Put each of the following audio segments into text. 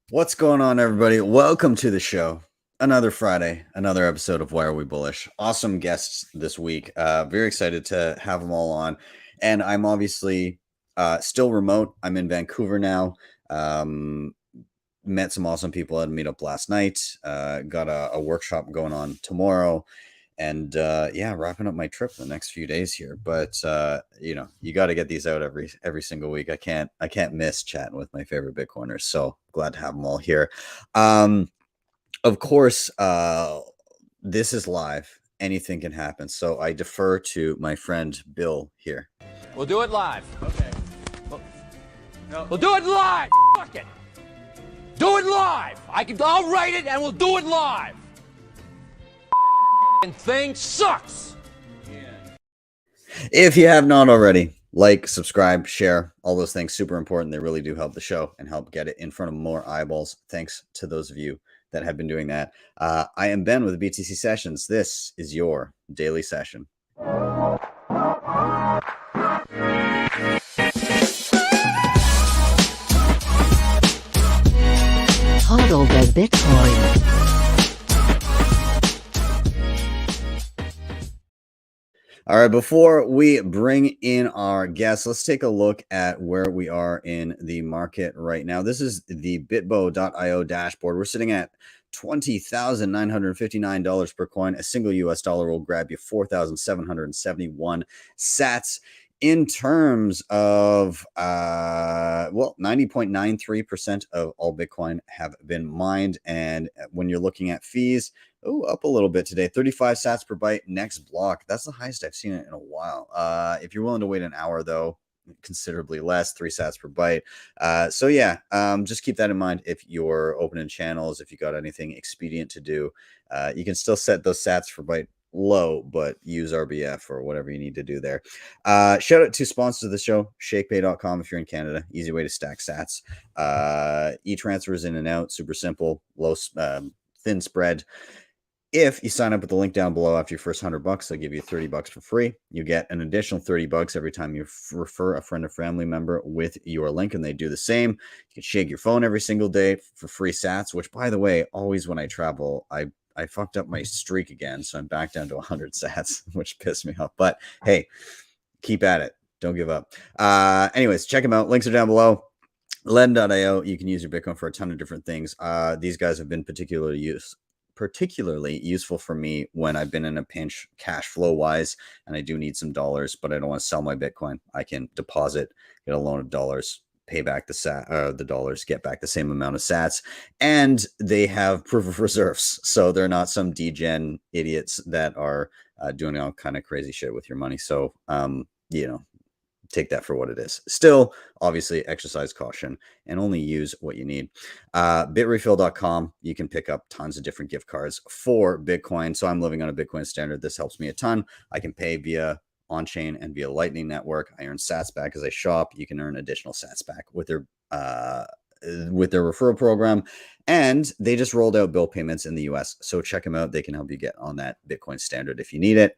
What's going on, everybody? Welcome to the show. Another Friday, another episode of Why Are We Bullish? Awesome guests this week. Very excited to have them all on. And I'm obviously still remote. I'm in Vancouver now. Um, Met some awesome people at a meetup last night. Got a workshop going on tomorrow. And yeah, wrapping up my trip the next few days here. But you got to get these out every single week. I can't miss chatting with my favorite Bitcoiners. So glad to have them all here. Of course, this is live. Anything can happen. So I defer to my friend Bill here. We'll do it live. Okay. We'll do it live. Fuck it. Do it live. I'll write it and we'll do it live. Thing sucks. If you have not already, like, subscribe, share, all those things, super important. They really do help the show and help get it in front of more eyeballs. Thanks to those of you that have been doing that. I am Ben with BTC Sessions. This is your daily session. HODLDee Bitcoin. All right, before we bring in our guests, let's take a look at where we are in the market right now. This is the bitbo.io dashboard. We're sitting at $20,959 per coin. A single US dollar will grab you 4,771 sats. In terms of, 90.93% of all Bitcoin have been mined. And when you're looking at fees, up a little bit today, 35 sats per byte. Next block, that's the highest I've seen it in a while. If you're willing to wait an hour, though, considerably less, 3 sats per byte. So yeah, just keep that in mind if you're opening channels. If you got anything expedient to do, you can still set those sats per byte low, but use RBF or whatever you need to do there. Shout out to sponsors of the show, Shakepay.com if you're in Canada. Easy way to stack sats. E-transfers in and out, super simple, low, thin spread. If you sign up with the link down below after your first $100, they'll give you $30 for free. You get an additional $30 every time you refer a friend or family member with your link, and they do the same. You can shake your phone every single day for free sats, which, by the way, always when I travel, I fucked up my streak again, so I'm back down to 100 sats, which pissed me off. But hey, keep at it. Don't give up. Anyways, check them out. Links are down below. LEDN.io, you can use your Bitcoin for a ton of different things. These guys have been particularly useful for me when I've been in a pinch cash flow wise, and I do need some dollars, but I don't want to sell my Bitcoin. I can deposit, get a loan of dollars, pay back the dollars, get back the same amount of sats, and they have proof of reserves. So they're not some degen idiots that are doing all kind of crazy shit with your money. So, take that for what it is. Still, obviously, exercise caution and only use what you need. Bitrefill.com, you can pick up tons of different gift cards for Bitcoin. So I'm living on a Bitcoin standard. This helps me a ton. I can pay via on-chain and via Lightning Network. I earn sats back as I shop. You can earn additional sats back with their referral program. And they just rolled out bill payments in the US. So check them out. They can help you get on that Bitcoin standard if you need it.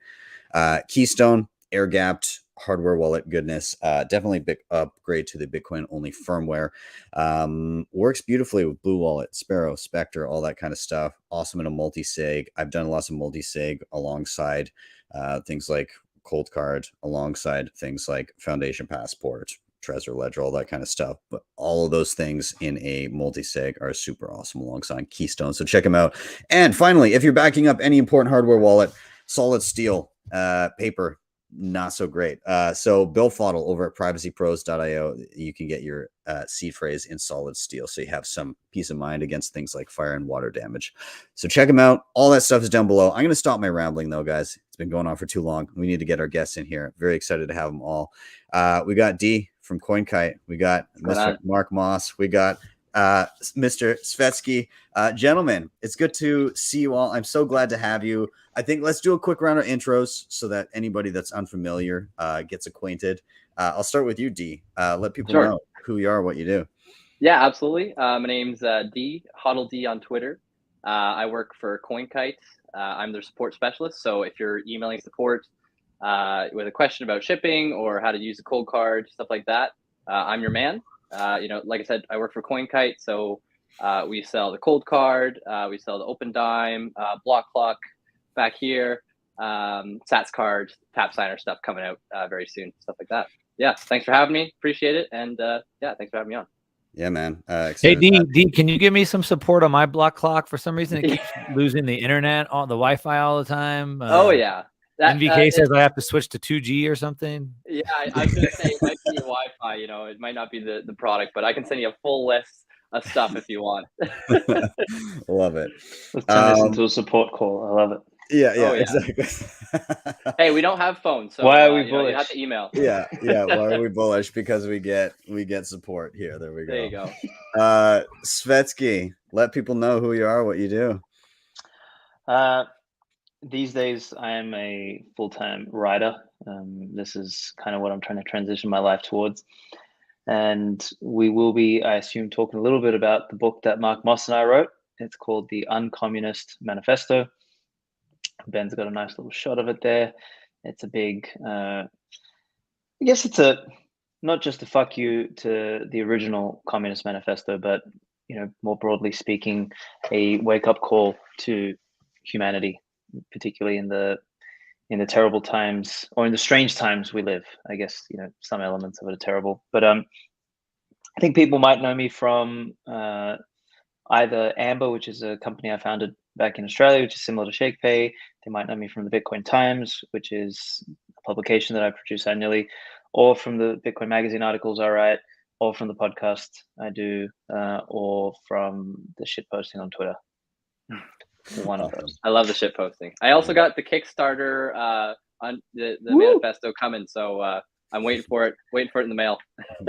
Keystone, air-gapped hardware wallet goodness. Definitely big upgrade to the Bitcoin only firmware. Works beautifully with Blue Wallet, Sparrow, Spectre, all that kind of stuff. Awesome in a multi-sig. I've done lots of multi-sig alongside things like Cold Card, alongside things like Foundation Passport, Trezor Ledger, all that kind of stuff. But all of those things in a multi-sig are super awesome alongside Keystone. So check them out. And finally, if you're backing up any important hardware wallet, solid steel, paper, not so great. So BillFodl over at privacypros.io, you can get your seed phrase in solid steel, so you have some peace of mind against things like fire and water damage. So check them out. All that stuff is down below. I'm going to stop my rambling though, guys. It's been going on for too long. We need to get our guests in here. Very excited to have them all. We got D from CoinKite. We got Mr. Mark Moss. We got Mr. Svetski. Gentlemen, it's good to see you all. I'm so glad to have you. I think let's do a quick round of intros so that anybody that's unfamiliar gets acquainted. I'll start with you, D. Let people know who you are, what you do. Yeah, absolutely. My name's D, HODLDee on Twitter. I work for CoinKite. I'm their support specialist. So if you're emailing support with a question about shipping or how to use a cold card, stuff like that, I'm your man. Like I said, I work for CoinKite. So We sell the cold card. We sell the open dime, block clock back here, Sats card, tap signer stuff coming out very soon, stuff like that. Yeah, thanks for having me. Appreciate it. And yeah, thanks for having me on. Yeah, man. Hey, D, can you give me some support on my block clock? For some reason, it keeps losing the internet, on the Wi-Fi all the time. Oh, yeah. NVK says I have to switch to 2G or something. Yeah, I was going to say it might be your Wi-Fi. You know, it might not be the product, but I can send you a full list of stuff if you want. Love it. Let's turn this into a support call. I love it. Yeah, Oh, yeah. exactly. Hey, we don't have phones, so why are we you bullish? You have to email. Yeah. Why are we bullish? Because we get support here. There we go. There you go. Svetski, let people know who you are, what you do. These days, I am a full-time writer. This is kind of what I'm trying to transition my life towards. And we will be, I assume, talking a little bit about the book that Mark Moss and I wrote. It's called The Uncommunist Manifesto. Ben's got a nice little shot of it there. It's a big, I guess it's not just a fuck you to the original Communist Manifesto, but, you know, more broadly speaking, a wake-up call to humanity, particularly in the terrible times, or in the strange times we live. I guess, you know, some elements of it are terrible, but I think people might know me from either Amber, which is a company I founded back in Australia, which is similar to Shakepay. They might know me from the Bitcoin Times, which is a publication that I produce annually, or from the Bitcoin Magazine articles I write, or from the podcast I do, or from the shit posting on Twitter. One of those. I love the shit posting. I also got the Kickstarter on the manifesto coming, so I'm waiting for it in the mail.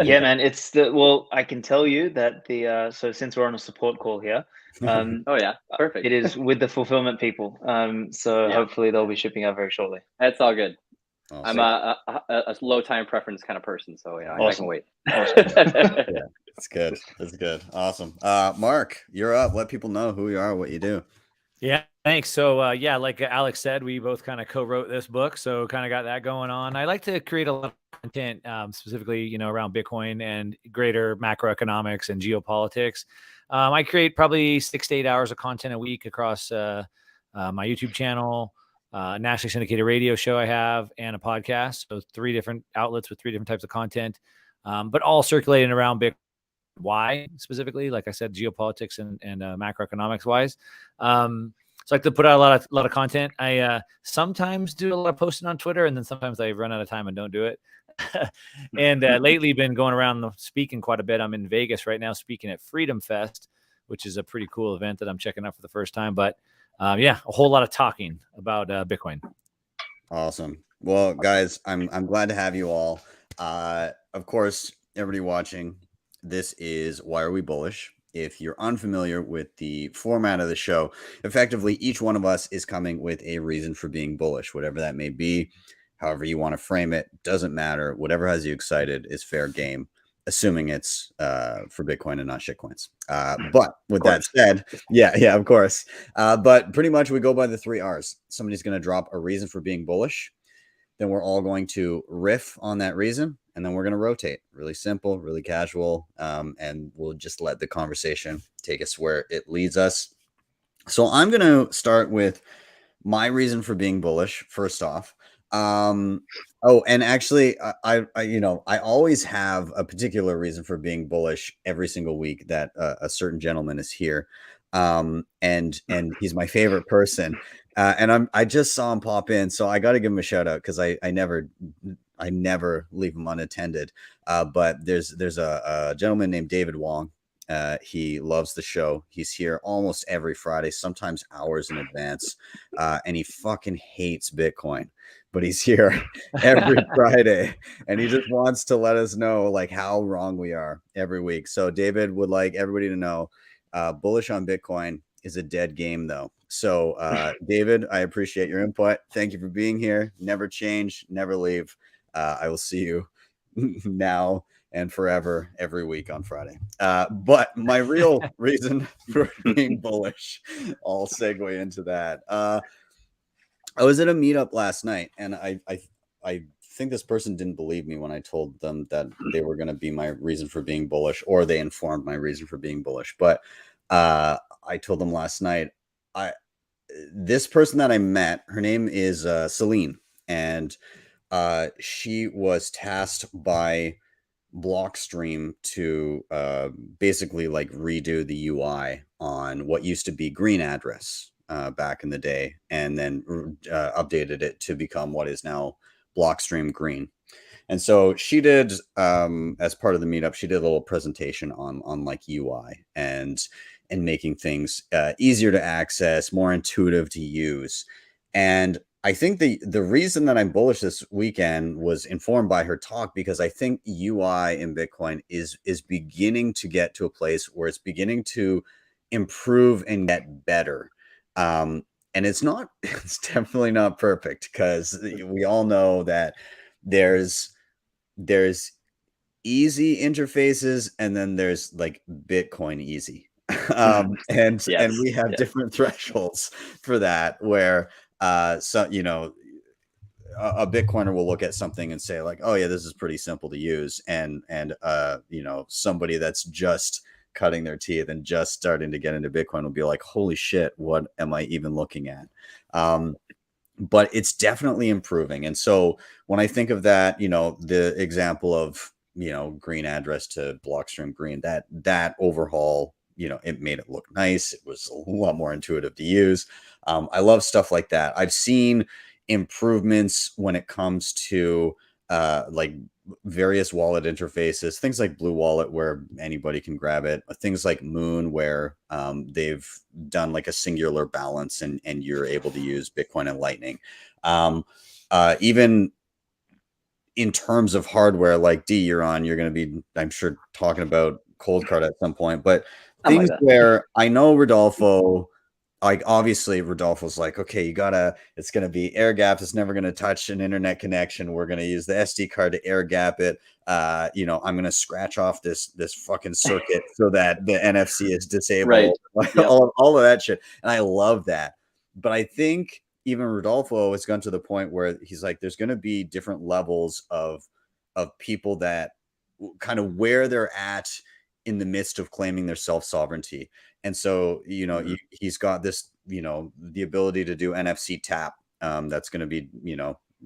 Yeah, man, it's I can tell you that so since we're on a support call here, oh yeah, perfect. It is with the fulfillment people. So yeah. Hopefully they'll be shipping out very shortly. That's all good. Awesome. I'm a low time preference kind of person, so you know, awesome. I can wait. Awesome. Yeah, it's good. It's good. Awesome. Mark, you're up. Let people know who you are, what you do. Yeah, thanks. So yeah, like Aleks said, we both kind of co-wrote this book, so kind of got that going on. I like to create a lot of content, specifically, you know, around Bitcoin and greater macroeconomics and geopolitics. I create probably 6 to 8 hours of content a week across my YouTube channel, nationally syndicated radio show I have, and a podcast. So 3 different outlets with 3 different types of content, but all circulating around Bitcoin. Why specifically, like I said, geopolitics and macroeconomics wise. So I like to put out a lot of content. I sometimes do a lot of posting on Twitter, and then sometimes I run out of time and don't do it. And lately been going around speaking quite a bit. I'm in Vegas right now speaking at Freedom Fest, which is a pretty cool event that I'm checking out for the first time. But yeah, a whole lot of talking about Bitcoin. Awesome. Well, guys, I'm glad to have you all. Of course, everybody watching, this is Why Are We Bullish? If you're unfamiliar with the format of the show, effectively each one of us is coming with a reason for being bullish, whatever that may be. However you want to frame it, doesn't matter. Whatever has you excited is fair game, assuming it's for Bitcoin and not shitcoins. But with that said, yeah, of course. But pretty much we go by the 3 R's. Somebody's going to drop a reason for being bullish. Then we're all going to riff on that reason, and then we're going to rotate. Really simple, really casual, and we'll just let the conversation take us where it leads us. So I'm going to start with my reason for being bullish, first off. Oh, and actually, I always have a particular reason for being bullish every single week that a certain gentleman is here, and he's my favorite person. And I just saw him pop in, so I got to give him a shout out because I never leave him unattended. But there's a gentleman named David Wong. He loves the show. He's here almost every Friday, sometimes hours in advance, and he fucking hates Bitcoin. But he's here every Friday, and he just wants to let us know like how wrong we are every week. So David would like everybody to know, bullish on Bitcoin is a dead game though. So David, I appreciate your input. Thank you for being here. Never change, never leave. I will see you now and forever every week on Friday. But my real reason for being bullish, I'll segue into that. I was at a meetup last night, and I think this person didn't believe me when I told them that they were going to be my reason for being bullish, or they informed my reason for being bullish. But I told them last night, this person that I met, her name is Celine, and she was tasked by Blockstream to basically like redo the UI on what used to be Green Address back in the day, and then updated it to become what is now Blockstream Green. And so she did, as part of the meetup, she did a little presentation on like UI and making things easier to access, more intuitive to use. And I think the reason that I'm bullish this weekend was informed by her talk, because I think UI in Bitcoin is beginning to get to a place where it's beginning to improve and get better. And it's definitely not perfect, because we all know that there's easy interfaces, and then there's like Bitcoin easy. And we have different thresholds for that, where so a Bitcoiner will look at something and say like, oh yeah, this is pretty simple to use, and somebody that's just cutting their teeth and just starting to get into Bitcoin will be like, holy shit, what am I even looking at? But it's definitely improving. And so when I think of that, the example of Green Address to Blockstream Green, that overhaul, it made it look nice. It was a lot more intuitive to use. I love stuff like that. I've seen improvements when it comes to like various wallet interfaces, things like Blue Wallet, where anybody can grab it, things like Moon, where they've done like a singular balance, and you're able to use Bitcoin and Lightning. Even in terms of hardware, like D, you're going to be, I'm sure, talking about Cold Card at some point, but things where I know Rodolfo, like obviously Rodolfo's like, okay, it's going to be air gapped. It's never going to touch an internet connection. We're going to use the SD card to air gap it. I'm going to scratch off this fucking circuit so that the NFC is disabled, right. all of that shit. And I love that. But I think even Rodolfo has gone to the point where he's like, there's going to be different levels of people that kind of where they're at in the midst of claiming their self-sovereignty. And so, he's got this, the ability to do NFC tap that's going to be,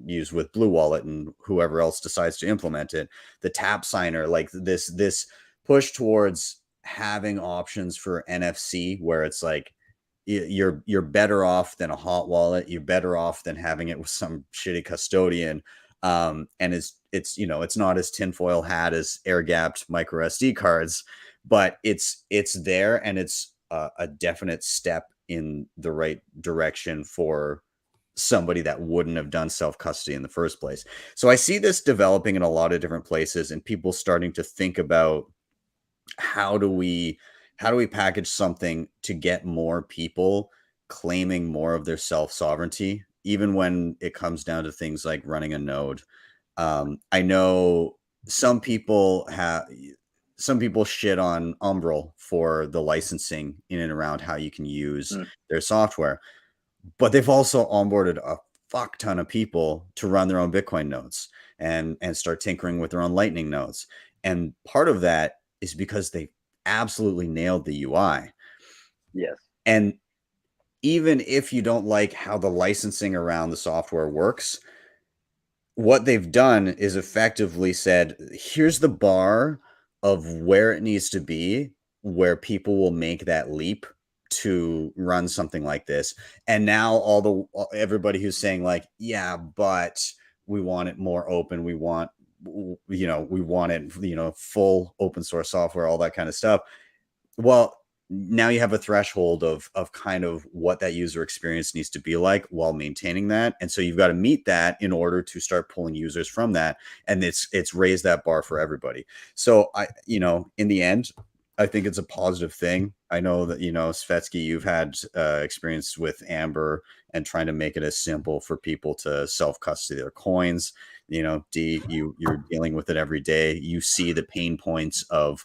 used with Blue Wallet and whoever else decides to implement it. The tap signer, like this push towards having options for NFC, where it's like, you're better off than a hot wallet. You're better off than having it with some shitty custodian. And it's not as tinfoil hat as air gapped micro SD cards, but it's there, and it's a definite step in the right direction for somebody that wouldn't have done self-custody in the first place. So I see this developing in a lot of different places, and people starting to think about how do we package something to get more people claiming more of their self-sovereignty, even when it comes down to things like running a node. I know some people shit on Umbrel for the licensing in and around how you can use their software, but they've also onboarded a fuck ton of people to run their own Bitcoin nodes and start tinkering with their own Lightning nodes. And part of that is because they absolutely nailed the UI. Yes. And even if you don't like how the licensing around the software works, what they've done is effectively said, here's the bar of where it needs to be, where people will make that leap to run something like this. And now everybody who's saying like, yeah, but we want it more open, we want it, full open source software, all that kind of stuff. Well, now you have a threshold of kind of what that user experience needs to be like while maintaining that. And so you've got to meet that in order to start pulling users from that. And it's raised that bar for everybody. So in the end, I think it's a positive thing. I know that, Svetski, you've had experience with Amber and trying to make it as simple for people to self-custody their coins. D, you're dealing with it every day. You see the pain points of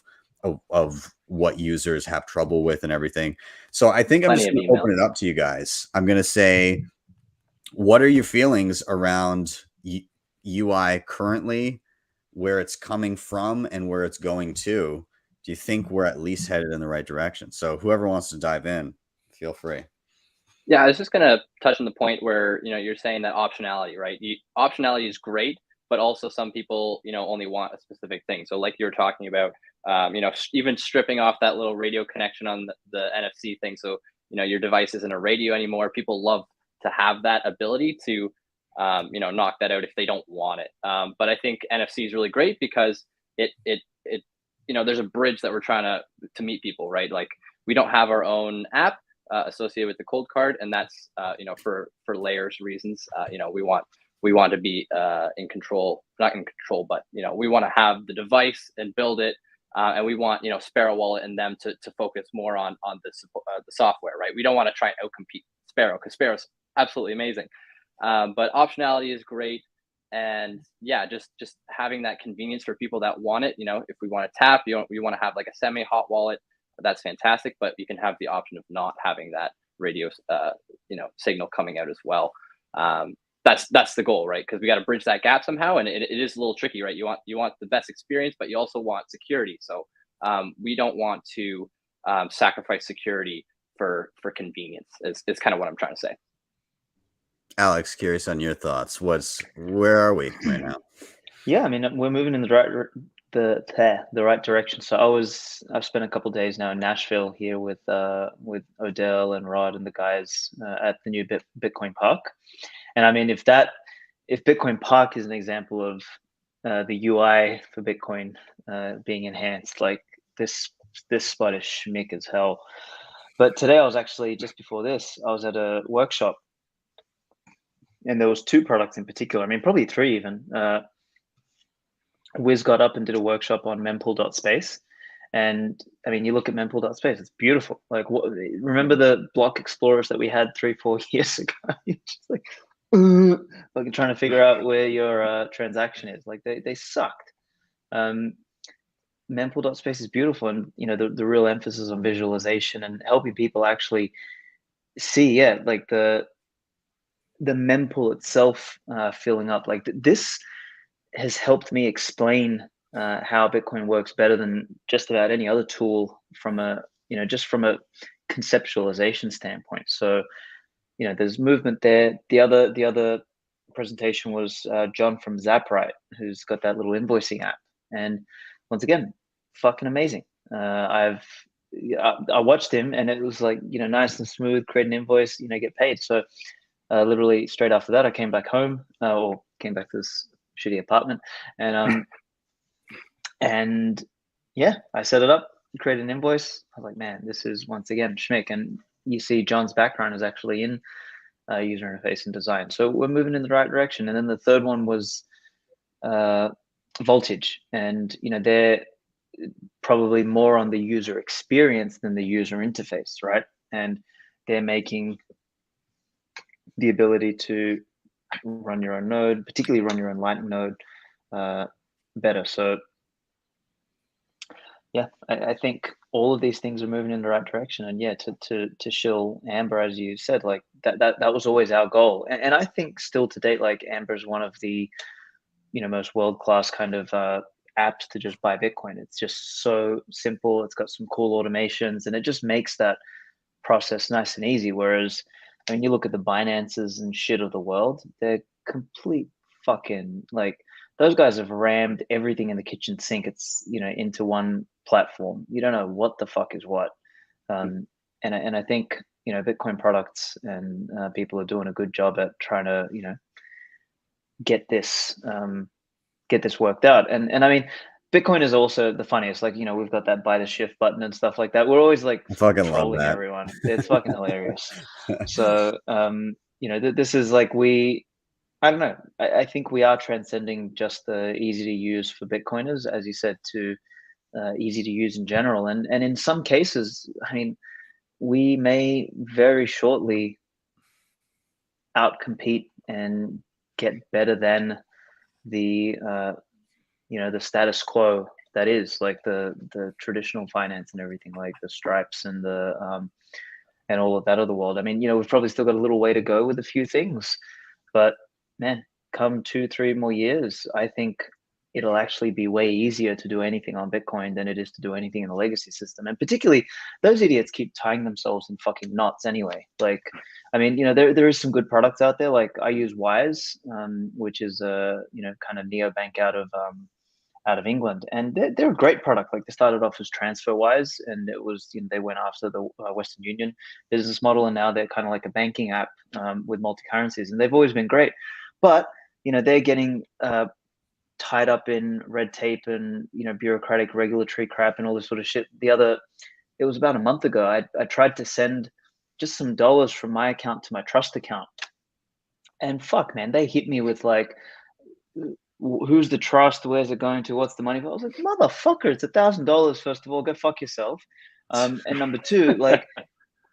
what users have trouble with and everything. So I think I'm just going to open it up to you guys. I'm going to say, what are your feelings around UI currently, where it's coming from and where it's going to, do you think we're at least headed in the right direction? So whoever wants to dive in, feel free. Yeah, I was just gonna touch on the point where you're saying that optionality, right? Optionality is great, but also some people only want a specific thing. So like you're talking about, even stripping off that little radio connection on the NFC thing, so your device isn't a radio anymore. People love to have that ability to knock that out if they don't want it. But I think NFC is really great because it there's a bridge that we're trying to meet people, right? Like we don't have our own app associated with the cold card, and that's for layers reasons. We want to be in control, not in control, but we want to have the device and build it, and we want Sparrow Wallet and them to focus more on the software, right? We don't want to try and outcompete Sparrow because Sparrow's absolutely amazing, but optionality is great. And yeah, just having that convenience for people that want it. If we want to tap, we want to have like a semi-hot wallet, that's fantastic, but you can have the option of not having that radio signal coming out as well. That's the goal, right? Because we got to bridge that gap somehow, and it is a little tricky, right? You want the best experience, but you also want security. So we don't want to sacrifice security for convenience. Is kind of what I'm trying to say. Alex, curious on your thoughts. Where are we right now? Yeah, I mean, we're moving in the right direction. So I've spent a couple of days now in Nashville here with Odell and Rod and the guys at the new Bitcoin Park. And I mean, if Bitcoin Park is an example of the UI for Bitcoin being enhanced, like this spot is schmick as hell. But today I was actually, just before this, I was at a workshop, and there was 2 products in particular. I mean, probably 3 even. Wiz got up and did a workshop on mempool.space. And I mean, you look at mempool.space, it's beautiful. Like, remember the block explorers that we had 3-4 years ago? Just like trying to figure out where your transaction is. Like they sucked. Mempool.space is beautiful, and the real emphasis on visualization and helping people actually see, like the mempool itself filling up. Like this has helped me explain how Bitcoin works better than just about any other tool from a conceptualization standpoint. So there's movement there. The other presentation was John from Zaprite, who's got that little invoicing app, and once again, fucking amazing. I watched him, and it was like nice and smooth. Create an invoice, get paid. So literally straight after that, I came back home, or came back to this shitty apartment, and and yeah, I set it up, created an invoice. I was like, man, this is once again schmick. And you see John's background is actually in user interface and design, so we're moving in the right direction. And then the third one was Voltage, and they're probably more on the user experience than the user interface, right? And they're making the ability to run your own node, particularly run your own Lightning node, better. So yeah, I think all of these things are moving in the right direction. And yeah, to shill Amber, as you said, like that was always our goal. And I think still to date, like Amber is one of the most world-class kind of apps to just buy Bitcoin. It's just so simple. It's got some cool automations, and it just makes that process nice and easy. Whereas, I mean, you look at the Binances and shit of the world, they're complete fucking, like, those guys have rammed everything in the kitchen sink. It's, into one platform. You don't know what the fuck is what. And I think, Bitcoin products and people are doing a good job at trying to, get this worked out. And I mean, Bitcoin is also the funniest. Like, we've got that buy the shift button and stuff like that. We're always like I fucking love trolling that. everyone. It's fucking hilarious. So, this is like I don't know. I think we are transcending just the easy to use for Bitcoiners, as you said, to easy to use in general. And in some cases, I mean, we may very shortly outcompete and get better than the the status quo that is like the traditional finance and everything, like the Stripes and the and all of that other world. I mean, we've probably still got a little way to go with a few things, but man, come 2-3 more years, I think it'll actually be way easier to do anything on Bitcoin than it is to do anything in the legacy system. And particularly, those idiots keep tying themselves in fucking knots anyway. Like, I mean, there is some good products out there. Like I use Wise, which is a kind of neobank out of England, and they're a great product. Like they started off as TransferWise, and it was they went after the Western Union business model, and now they're kind of like a banking app with multi currencies, and they've always been great. But they're getting tied up in red tape and bureaucratic regulatory crap and all this sort of shit. It was about a month ago. I tried to send just some dollars from my account to my trust account, and fuck, man, they hit me with like, who's the trust? Where's it going to? What's the money for? I was like, motherfucker, it's $1,000. First of all, go fuck yourself. And number two, like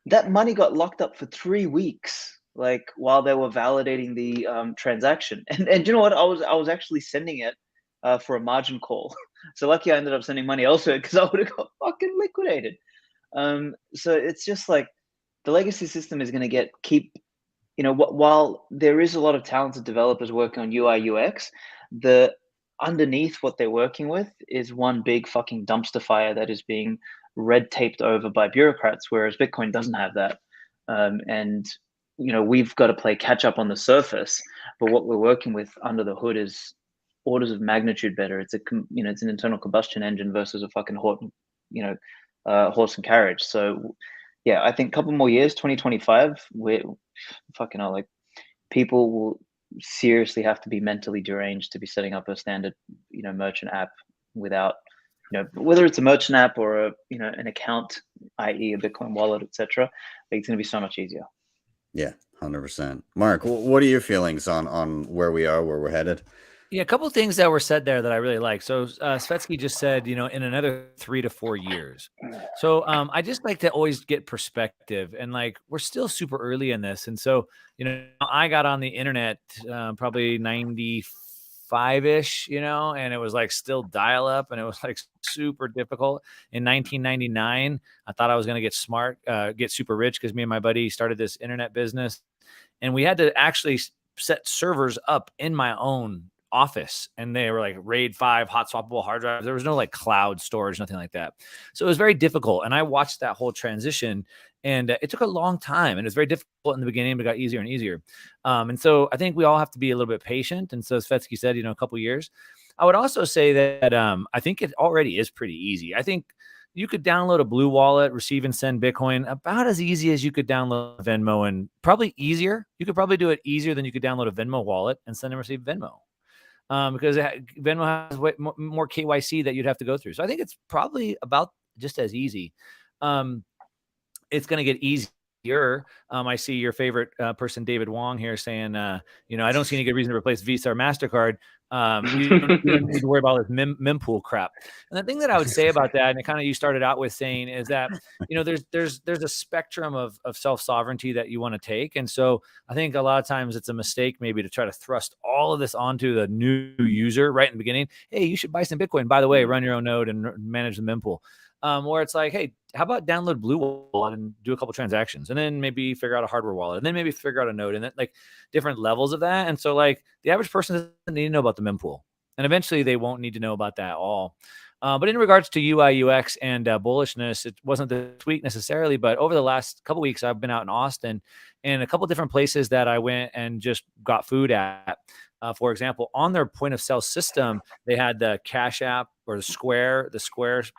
that money got locked up for 3 weeks. Like while they were validating the transaction, and you know what? I was actually sending it for a margin call. So lucky I ended up sending money elsewhere because I would have got fucking liquidated. So it's just like the legacy system is going to keep. While there is a lot of talented developers working on UI UX, the underneath what they're working with is one big fucking dumpster fire that is being red taped over by bureaucrats, whereas Bitcoin doesn't have that. And we've got to play catch up on the surface, but what we're working with under the hood is orders of magnitude better. It's it's an internal combustion engine versus a fucking horse and carriage. So yeah, I think a couple more years, 2025, we're fucking hell, like people will seriously have to be mentally deranged to be setting up a standard merchant app without whether it's a merchant app or an account, i.e. a Bitcoin wallet, etc. It's going to be so much easier. Yeah, 100%. Mark, what are your feelings on where we are, where we're headed? Yeah, a couple of things that were said there that I really like. So Svetski just said, in another 3 to 4 years. So I just like to always get perspective, and like we're still super early in this. And so, I got on the internet probably 95-ish, and it was like still dial up, and it was like super difficult. In 1999, I thought I was going to get super rich because me and my buddy started this internet business, and we had to actually set servers up in my own office, and they were like RAID 5 hot swappable hard drives. There was no like cloud storage, nothing like that. So it was very difficult. And I watched that whole transition, and it took a long time, and it was very difficult in the beginning, but it got easier and easier. And so I think we all have to be a little bit patient. And so Svetski said, a couple of years. I would also say that I think it already is pretty easy. I think you could download a Blue Wallet, receive and send Bitcoin about as easy as you could download Venmo, and probably easier. You could probably do it easier than you could download a Venmo wallet and send and receive Venmo. Because Venmo has way more KYC that you'd have to go through. So I think it's probably about just as easy. It's going to get easier. I see your favorite person, David Wong, here saying, I don't see any good reason to replace Visa or MasterCard. You don't need to worry about this mempool crap. And the thing that I would say about that, and it kind of you started out with saying, is that there's a spectrum of self-sovereignty that you want to take. And so I think a lot of times it's a mistake maybe to try to thrust all of this onto the new user right in the beginning. Hey, you should buy some Bitcoin. By the way, run your own node and manage the mempool. Where it's like, hey, how about download Blue Wallet and do a couple transactions, and then maybe figure out a hardware wallet, and then maybe figure out a node, and then like different levels of that. And so like the average person doesn't need to know about the mempool, and eventually they won't need to know about that at all. But in regards to UI, UX, and bullishness, it wasn't this week necessarily, but over the last couple weeks, I've been out in Austin and a couple different places that I went and just got food at. For example, on their point of sale system, they had the Cash App or the Square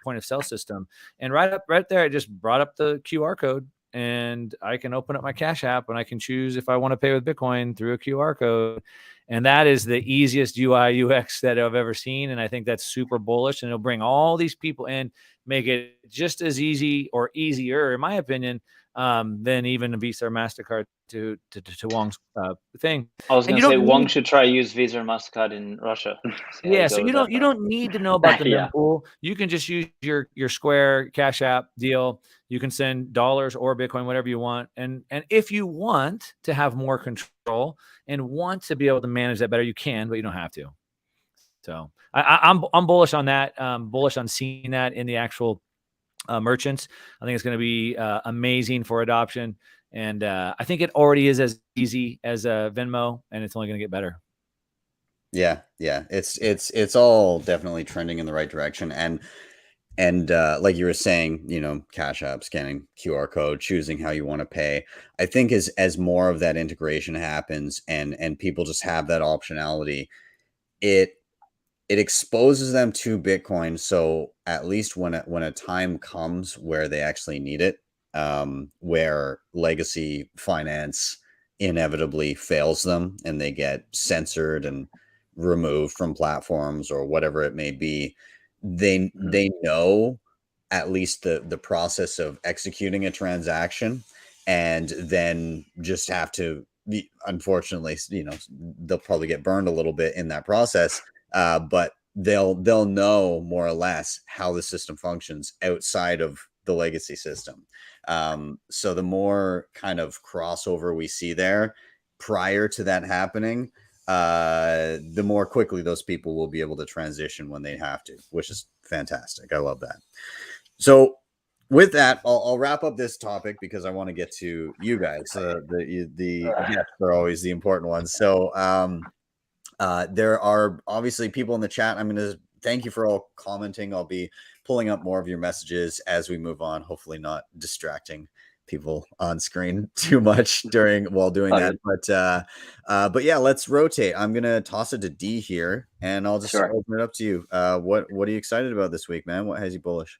point of sale system, and right there, I just brought up the QR code, and I can open up my Cash App and I can choose if I want to pay with Bitcoin through a QR code. And that is the easiest UI UX that I've ever seen. And I think that's super bullish, and it'll bring all these people in, make it just as easy or easier, in my opinion, than even a Visa or MasterCard to Wong's thing. I was going to say Wong should try use Visa or MasterCard in Russia. Yeah, so you don't need to know about the mempool. You can just use your Square Cash App deal. You can send dollars or Bitcoin, whatever you want. And if you want to have more control and want to be able to manage that better, you can, but you don't have to. So I'm bullish on that. Bullish on seeing that in the actual merchants. I think it's going to be amazing for adoption. And I think it already is as easy as Venmo, and it's only going to get better. Yeah, yeah. It's all definitely trending in the right direction. And like you were saying, you know, Cash App, scanning QR code, choosing how you want to pay. I think as more of that integration happens and people just have that optionality, it it exposes them to Bitcoin. So at least when a time comes where they actually need it, where legacy finance inevitably fails them and they get censored and removed from platforms or whatever it may be, they know at least the process of executing a transaction, and then just have to be, unfortunately, you know, they'll probably get burned a little bit in that process, but they'll know more or less how the system functions outside of the legacy system. So the more kind of crossover we see there prior to that happening, the more quickly those people will be able to transition when they have to, which is fantastic. I love that. So with that, I'll wrap up this topic because I want to get to you guys. The guests are always the important ones. So there are obviously people in the chat. I'm going to thank you for all commenting. I'll be pulling up more of your messages as we move on, hopefully not distracting people on screen too much while doing that. But yeah, let's rotate. I'm going to toss it to D here and I'll just open it up to you. What are you excited about this week, man? What has you bullish?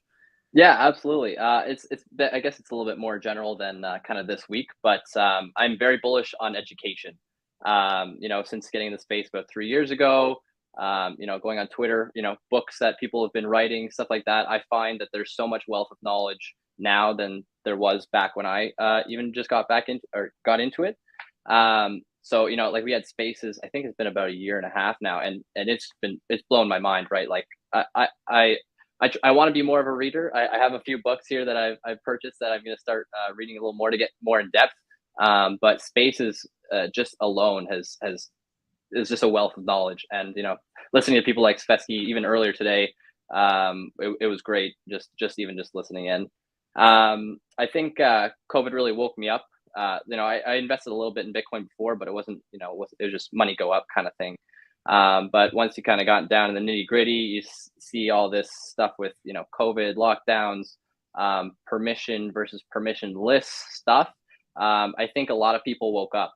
Yeah, absolutely. It's I guess it's a little bit more general than kind of this week, but I'm very bullish on education. You know, since getting in the space about 3 years ago, you know, going on Twitter, you know, books that people have been writing, stuff like that. I find that there's so much wealth of knowledge now than there was back when I even just got into it. So you know, like we had spaces. I think it's been about a year and a half now, and it's blown my mind, right? Like I want to be more of a reader. I have a few books here that I've purchased that I'm going to start reading a little more to get more in depth. But Spaces just alone is just a wealth of knowledge. And you know, listening to people like Svetski even earlier today, it was great. Just listening in. I think COVID really woke me up. You know, I invested a little bit in Bitcoin before, but it wasn't, you know, it was just money go up kind of thing. But once you kind of got down in the nitty gritty, you see all this stuff with, you know, COVID lockdowns, permission versus permissionless stuff. I think a lot of people woke up,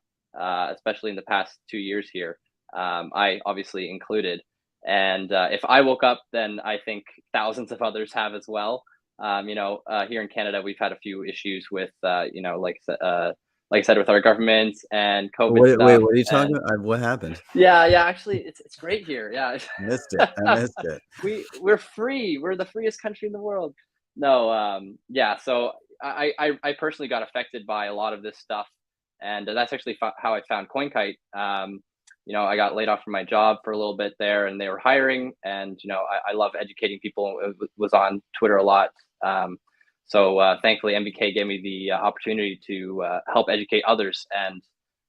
especially in the past 2 years here. I obviously included. And if I woke up, then I think thousands of others have as well. You know, here in Canada, we've had a few issues with, you know, like I said, with our government and COVID wait, stuff. Wait, what are you talking about? What happened? Yeah, actually, it's great here. Yeah, I missed it. We're free. We're the freest country in the world. No, yeah. So I personally got affected by a lot of this stuff, and that's actually how I found CoinKite. You know, I got laid off from my job for a little bit there, and they were hiring, and you know, I love educating people. Was on Twitter a lot. So thankfully, MBK gave me the opportunity to help educate others. And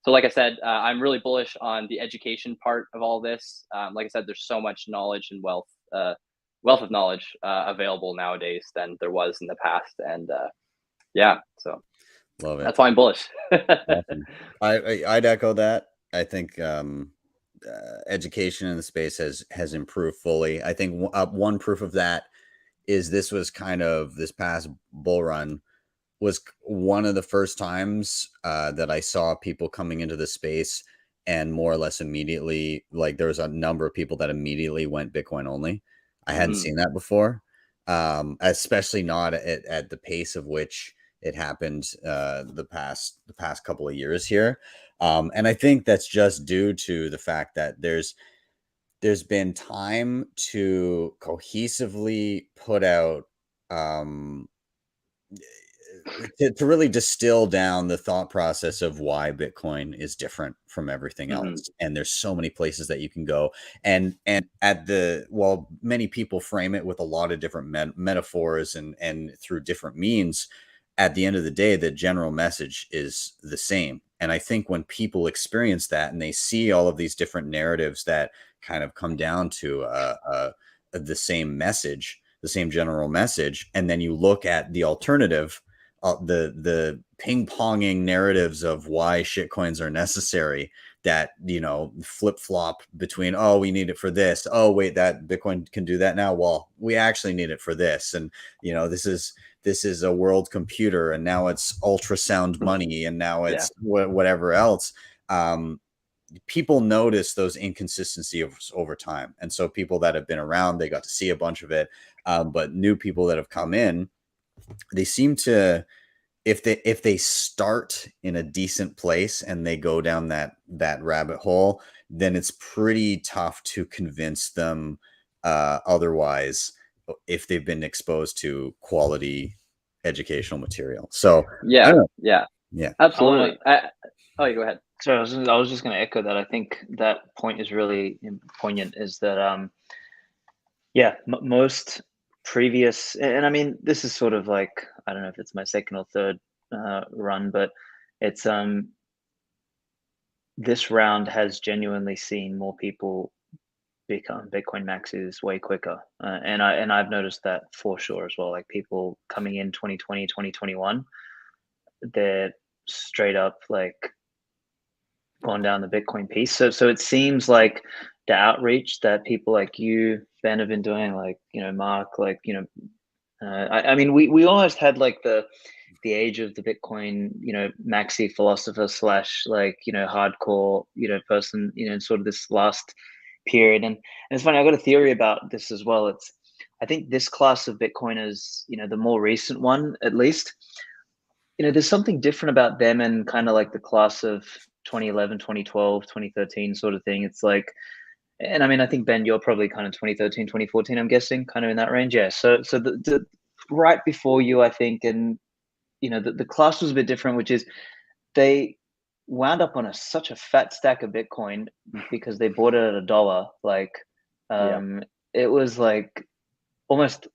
so, like I said, I'm really bullish on the education part of all this. Like I said, there's so much knowledge and wealth of knowledge available nowadays than there was in the past. And yeah, so love it. That's why I'm bullish. Awesome. I'd echo that. I think education in the space has improved fully. I think one proof of that is this past bull run was one of the first times that I saw people coming into the space and more or less immediately, like there was a number of people that immediately went Bitcoin only. I hadn't seen that before, especially not at the pace of which it happened the past couple of years here. And I think that's just due to the fact that there's been time to cohesively put out to really distill down the thought process of why Bitcoin is different from everything else. And there's so many places that you can go. And while many people frame it with a lot of different metaphors and through different means, at the end of the day, the general message is the same. And I think when people experience that and they see all of these different narratives that kind of come down to the same message, the same general message, and then you look at the alternative, the ping-ponging narratives of why shitcoins are necessary, flip flop between, oh, we need it for this. Oh, wait, that Bitcoin can do that now. Well, we actually need it for this. And, this is a world computer, and now it's ultrasound money, and now it's whatever else. People notice those inconsistencies over time. And so people that have been around, they got to see a bunch of it. But new people that have come in, they seem to, if they start in a decent place and they go down that rabbit hole, then it's pretty tough to convince them otherwise, if they've been exposed to quality educational material. So yeah, absolutely. You go ahead. So I was just going to echo that. I think that point is really poignant, is that most previous, and I mean, this is sort of like, I don't know if it's my second or third run, but it's this round has genuinely seen more people become Bitcoin maxes way quicker, and I've noticed that for sure as well. Like people coming in 2020, 2021, they're straight up like gone down the Bitcoin piece. So it seems like the outreach that people like you, Ben, have been doing, like, Mark, like, I mean, we almost had like the age of the Bitcoin, maxi philosopher / like, hardcore, person, sort of this last period. And it's funny, I got a theory about this as well. I think this class of Bitcoiners, the more recent one, at least, there's something different about them and kind of like the class of 2011, 2012, 2013 sort of thing. It's like, and I mean, I think, Ben, you're probably kind of 2013, 2014, I'm guessing, kind of in that range. Yeah. So the right before you, I think, and, the class was a bit different, which is they wound up on such a fat stack of Bitcoin because they bought it at $1. Like, it was like almost,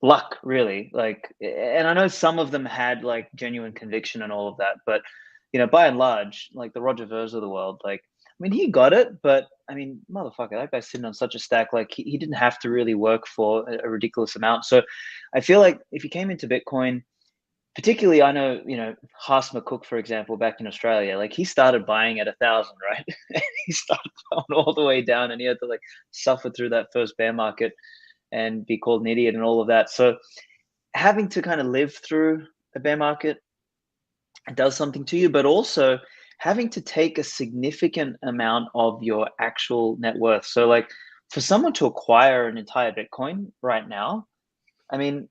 luck, really. Like, and I know some of them had like genuine conviction and all of that, but by and large, like the Roger Vers of the world, like, I mean, he got it, but I mean, motherfucker, that guy's sitting on such a stack. Like, he didn't have to really work for a ridiculous amount. So I feel like if you came into Bitcoin, particularly, I know, Haas McCook, for example, back in Australia, like he started buying at 1,000, right? And he started going all the way down, and he had to like suffer through that first bear market and be called an idiot and all of that. So having to kind of live through a bear market, it does something to you, but also having to take a significant amount of your actual net worth. So like for someone to acquire an entire Bitcoin right now, I mean,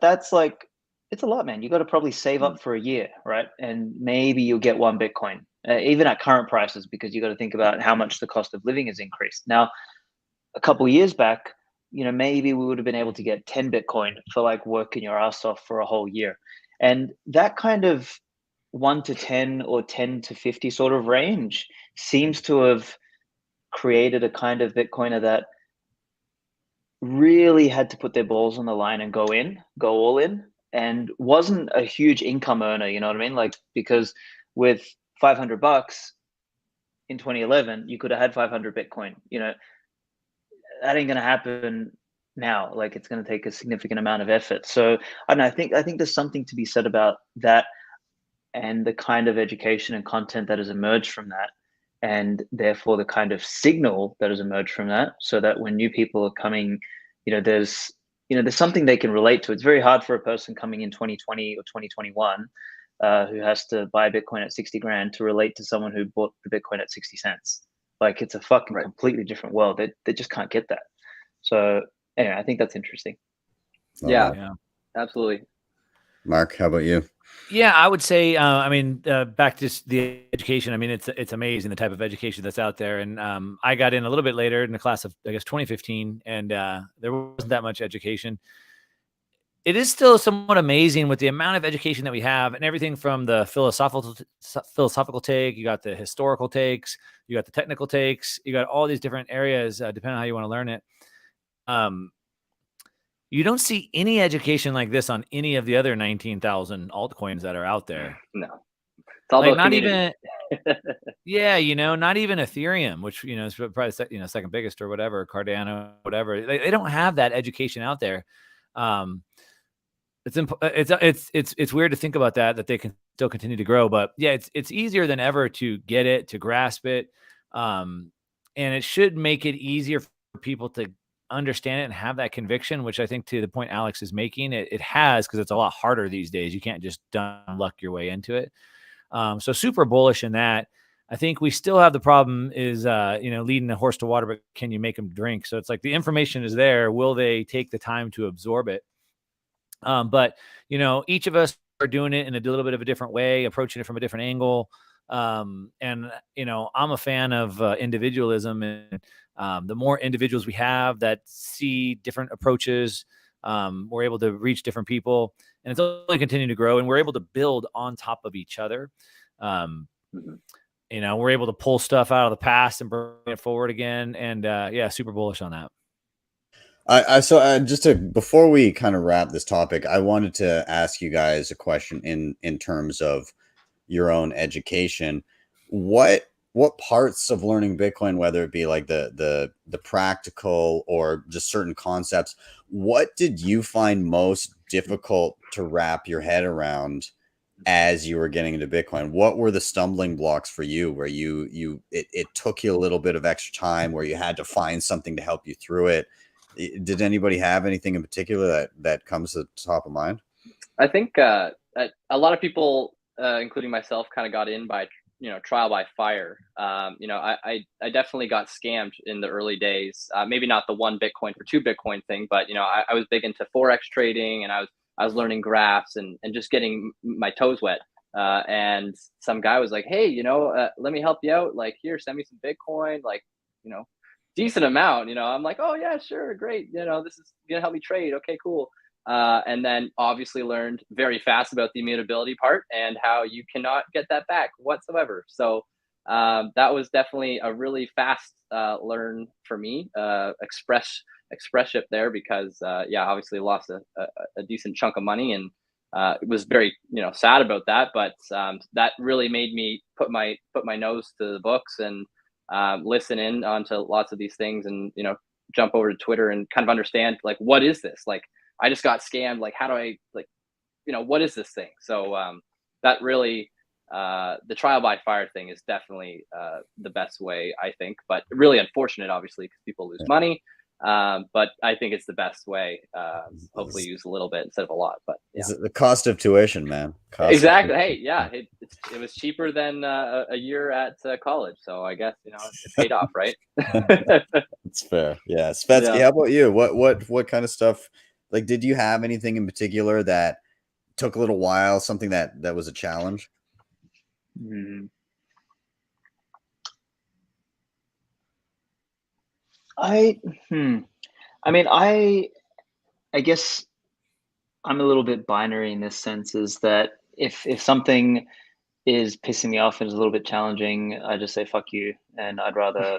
that's like, it's a lot, man. You got to probably save up for a year, right? And maybe you'll get one Bitcoin, even at current prices, because you got to think about how much the cost of living has increased. Now, a couple of years back, maybe we would have been able to get 10 Bitcoin for like working your ass off for a whole year. And that kind of 1 to 10 or 10 to 50 sort of range seems to have created a kind of Bitcoiner that really had to put their balls on the line and go all in, and wasn't a huge income earner, you know what I mean? Like, because with $500 in 2011, you could have had 500 Bitcoin, that ain't going to happen now. Like, it's going to take a significant amount of effort. So I think there's something to be said about that, and the kind of education and content that has emerged from that, and therefore the kind of signal that has emerged from that, so that when new people are coming, there's something they can relate to. It's very hard for a person coming in 2020 or 2021 who has to buy Bitcoin at 60 grand to relate to someone who bought the Bitcoin at 60 cents. Like, it's a fucking completely different world. They just can't get that. So anyway, I think that's interesting. Yeah, absolutely. Mark, how about you? Yeah, I would say, I mean, back to the education. I mean, it's amazing the type of education that's out there. And I got in a little bit later in the class of, I guess, 2015, and there wasn't that much education. It is still somewhat amazing with the amount of education that we have, and everything from the philosophical take, you got the historical takes, you got the technical takes, you got all these different areas, depending on how you want to learn it. You don't see any education like this on any of the other 19,000 altcoins that are out there. No, it's all like, about not community. even, not even Ethereum, which, is probably, second biggest or whatever, Cardano, whatever. They don't have that education out there. It's weird to think about that they can still continue to grow. But yeah, it's easier than ever to get it, to grasp it. And it should make it easier for people to understand it and have that conviction, which I think, to the point Aleks is making, it has, because it's a lot harder these days. You can't just dumb luck your way into it. So super bullish in that. I think we still have the problem is, leading a horse to water, but can you make them drink? So it's like the information is there. Will they take the time to absorb it? But, each of us are doing it in a little bit of a different way, approaching it from a different angle. And, I'm a fan of individualism, and the more individuals we have that see different approaches, we're able to reach different people, and it's only continuing to grow, and we're able to build on top of each other. We're able to pull stuff out of the past and bring it forward again. And super bullish on that. Just before we kind of wrap this topic, I wanted to ask you guys a question in terms of your own education. What parts of learning Bitcoin, whether it be like the practical or just certain concepts, what did you find most difficult to wrap your head around as you were getting into Bitcoin? What were the stumbling blocks for you, where it took you a little bit of extra time, where you had to find something to help you through it? Did anybody have anything in particular that comes to the top of mind? I think a lot of people, including myself, kind of got in by trial by fire. I definitely got scammed in the early days. Maybe not the 1 Bitcoin for 2 Bitcoin thing, but I was big into Forex trading, and I was learning graphs and just getting my toes wet. And some guy was like, "Hey, let me help you out. Like, here, send me some Bitcoin. Like, decent amount." I'm like, "Oh yeah, sure, great. This is gonna help me trade. Okay, cool." And then obviously learned very fast about the immutability part and how you cannot get that back whatsoever. So that was definitely a really fast learn for me. Express ship there, because obviously lost a decent chunk of money, and it was very sad about that. But that really made me put my nose to the books and listen in onto lots of these things, and jump over to Twitter and kind of understand, like, what is this? Like, I just got scammed. Like, how do I, like, what is this thing? So that really, the trial by fire thing is definitely the best way, I think. But really unfortunate, obviously, because people lose money. But I think it's the best way. Hopefully use a little bit instead of a lot. But yeah, the cost of tuition, man. Exactly. Hey, yeah, it was cheaper than a year at college, so I guess it paid off, right? It's fair. Yeah, Svetsky, Yeah. how about you? What kind of stuff? Like, did you have anything in particular that took a little while? Something that was a challenge? I mean, I guess I'm a little bit binary in this sense, is that if something is pissing me off and is a little bit challenging, I just say fuck you, and I'd rather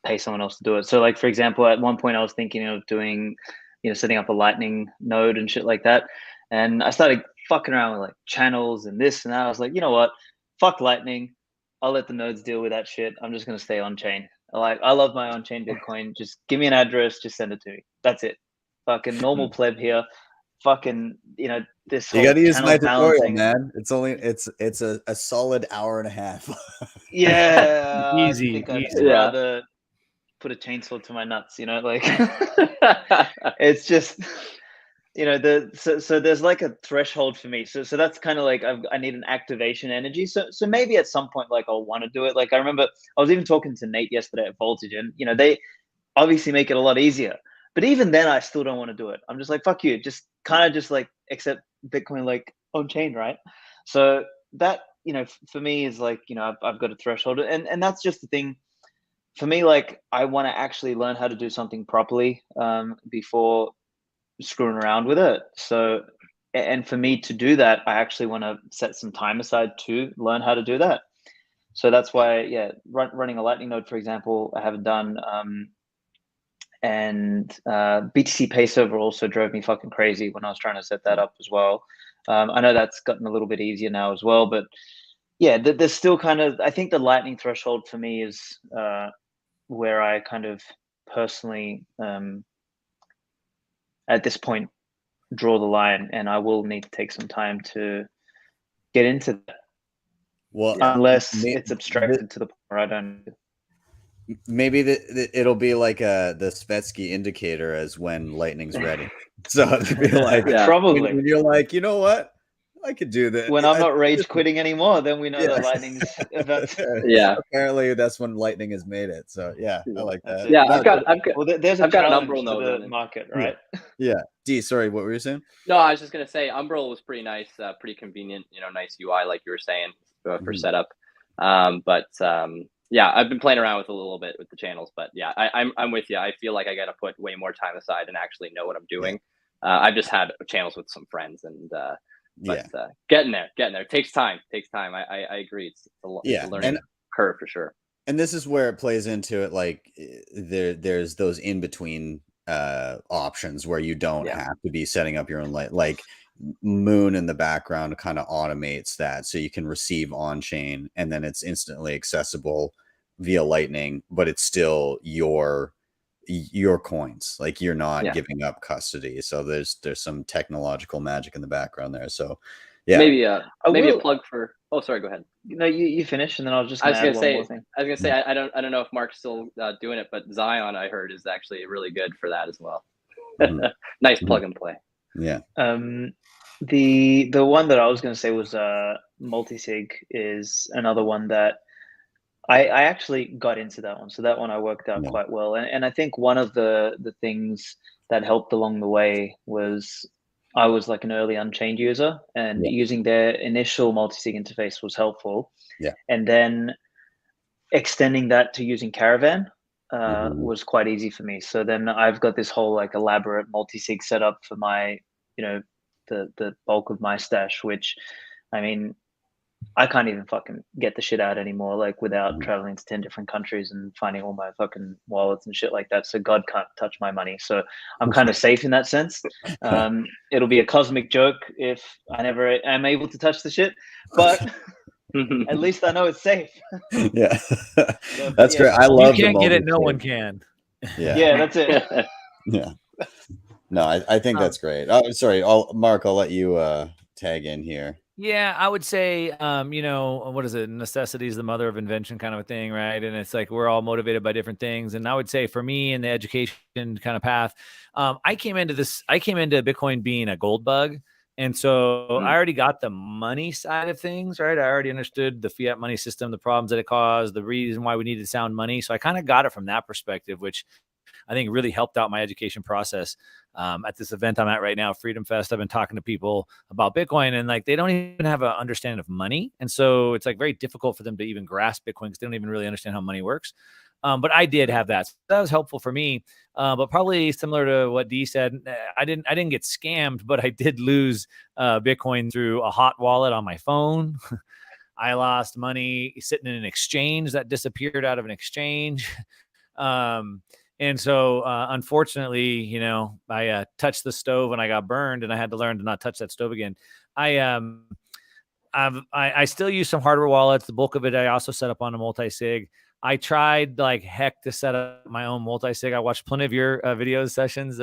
pay someone else to do it. So, like, for example, at one point I was thinking of doing, setting up a Lightning node and shit like that, and I started fucking around with like channels and this and that. I was like, you know what, fuck Lightning, I'll let the nodes deal with that shit. I'm just gonna stay on chain. Like, I love my on chain Bitcoin. Just give me an address, just send it to me. That's it. Fucking normal pleb here. Fucking, this You whole got to use channel my tutorial, balancing. man. It's only it's a solid hour and a half. Yeah, Easy, I think I'd easy. rather put a chainsaw to my nuts. Like, it's just, so there's like a threshold for me. So that's kind of like I need an activation energy. So maybe at some point, like, I'll want to do it. Like, I remember I was even talking to Nate yesterday at Voltage, and they obviously make it a lot easier. But even then, I still don't want to do it. I'm just like, fuck you. Just kind of just like accept Bitcoin like on chain, right? So that, for me is like, I've got a threshold, and that's just the thing for me. Like, I want to actually learn how to do something properly before screwing around with it. So, and for me to do that, I actually want to set some time aside to learn how to do that. So that's why, running a Lightning node, for example, I haven't done. And BTC Pay Server also drove me fucking crazy when I was trying to set that up as well. I know that's gotten a little bit easier now as well, but yeah, there's still kind of, I think the Lightning threshold for me is where I kind of personally, at this point, draw the line, and I will need to take some time to get into that. Well, Unless it's abstracted to the point where I don't. Maybe it'll be like the Svetski indicator as when Lightning's ready. So it'd be like, probably when you're like, you know what, I could do that. When I'm not rage quitting anymore, then we know that Lightning's about to... Apparently that's when Lightning has made it. So yeah, I like that. Yeah, I've got there's a got an challenge Umbral to node the market, right? Yeah. D, sorry, what were you saying? No, I was just gonna say Umbral was pretty nice, pretty convenient, nice UI like you were saying for setup. Yeah, I've been playing around with a little bit with the channels, but yeah, I'm with you. I feel like I got to put way more time aside and actually know what I'm doing. I've just had channels with some friends, and getting there. It takes time. I agree. It's a learning curve for sure. And this is where it plays into it. Like there's those in between options where you don't have to be setting up your own light. Like Moon in the background kind of automates that, so you can receive on chain, and then it's instantly accessible via Lightning, but it's still your coins. Like you're not giving up custody. So there's some technological magic in the background there. So yeah, maybe a plug for. Oh, sorry. Go ahead. No, you finish, and then I was just. I was gonna say I don't know if Mark's still doing it, but Zion I heard is actually really good for that as well. Nice plug and play. Yeah. The one that I was going to say was multisig is another one that I actually got into that one. So that one I worked out quite well. And I think one of the things that helped along the way was I was like an early Unchained user, and using their initial multisig interface was helpful. Yeah. And then extending that to using Caravan was quite easy for me. So then I've got this whole like elaborate multisig setup for my, the bulk of my stash, which, I mean, I can't even fucking get the shit out anymore, like without traveling to 10 different countries and finding all my fucking wallets and shit like that. So God can't touch my money. So I'm kind of safe in that sense. It'll be a cosmic joke if I never am able to touch the shit, but at least I know it's safe. Yeah. That's great. I love you can't get it, no one can. Yeah, that's it. Yeah. No, I think that's great. Oh, sorry. Mark, I'll let you tag in here. Yeah, I would say, what is it? Necessity is the mother of invention kind of a thing, right? And it's like we're all motivated by different things. And I would say for me in the education kind of path, I came into Bitcoin being a gold bug. And so I already got the money side of things, right? I already understood the fiat money system, the problems that it caused, the reason why we needed sound money. So I kind of got it from that perspective, which I think really helped out my education process. At this event I'm at right now, Freedom Fest, I've been talking to people about Bitcoin, and like they don't even have an understanding of money. And so it's like very difficult for them to even grasp Bitcoin because they don't even really understand how money works. But I did have that. So that was helpful for me. But probably similar to what Dee said, I didn't get scammed, but I did lose Bitcoin through a hot wallet on my phone. I lost money sitting in an exchange that disappeared out of an exchange. And so, unfortunately, I touched the stove and I got burned, and I had to learn to not touch that stove again. I still use some hardware wallets. The bulk of it I also set up on a multi-sig. I tried like heck to set up my own multi-sig. I watched plenty of your video sessions.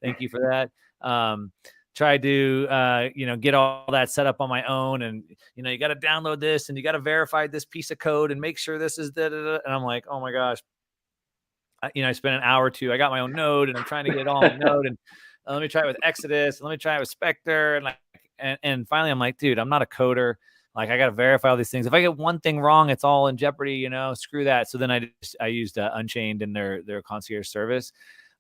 Thank you for that. Tried to, get all that set up on my own, and, you got to download this and you got to verify this piece of code and make sure this is and I'm like, oh my gosh. I spent an hour or two. I got my own node, and I'm trying to get it all on my node. And let me try it with Exodus. Let me try it with Spectre. And finally, I'm like, dude, I'm not a coder. Like, I got to verify all these things. If I get one thing wrong, it's all in jeopardy. Screw that. So then I used Unchained in their concierge service.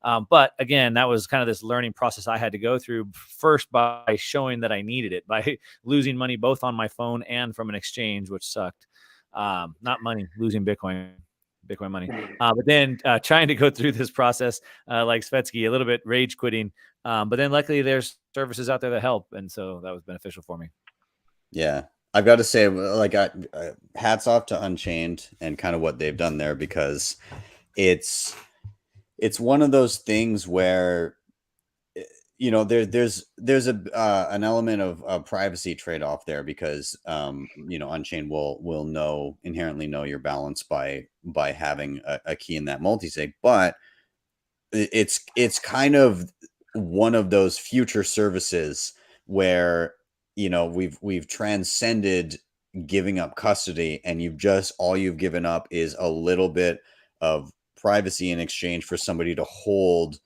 But again, that was kind of this learning process I had to go through first by showing that I needed it, by losing money both on my phone and from an exchange, which sucked. Not money, losing Bitcoin money. But then trying to go through this process like Svetski, a little bit rage quitting. But then luckily there's services out there that help. And so that was beneficial for me. Yeah. I've got to say, like, hats off to Unchained and kind of what they've done there, because it's one of those things where, there's an element of privacy trade-off there, because Unchained will inherently know your balance by having a key in that multisig, but it's kind of one of those future services where you know, we've transcended giving up custody, and all you've given up is a little bit of privacy in exchange for somebody to hold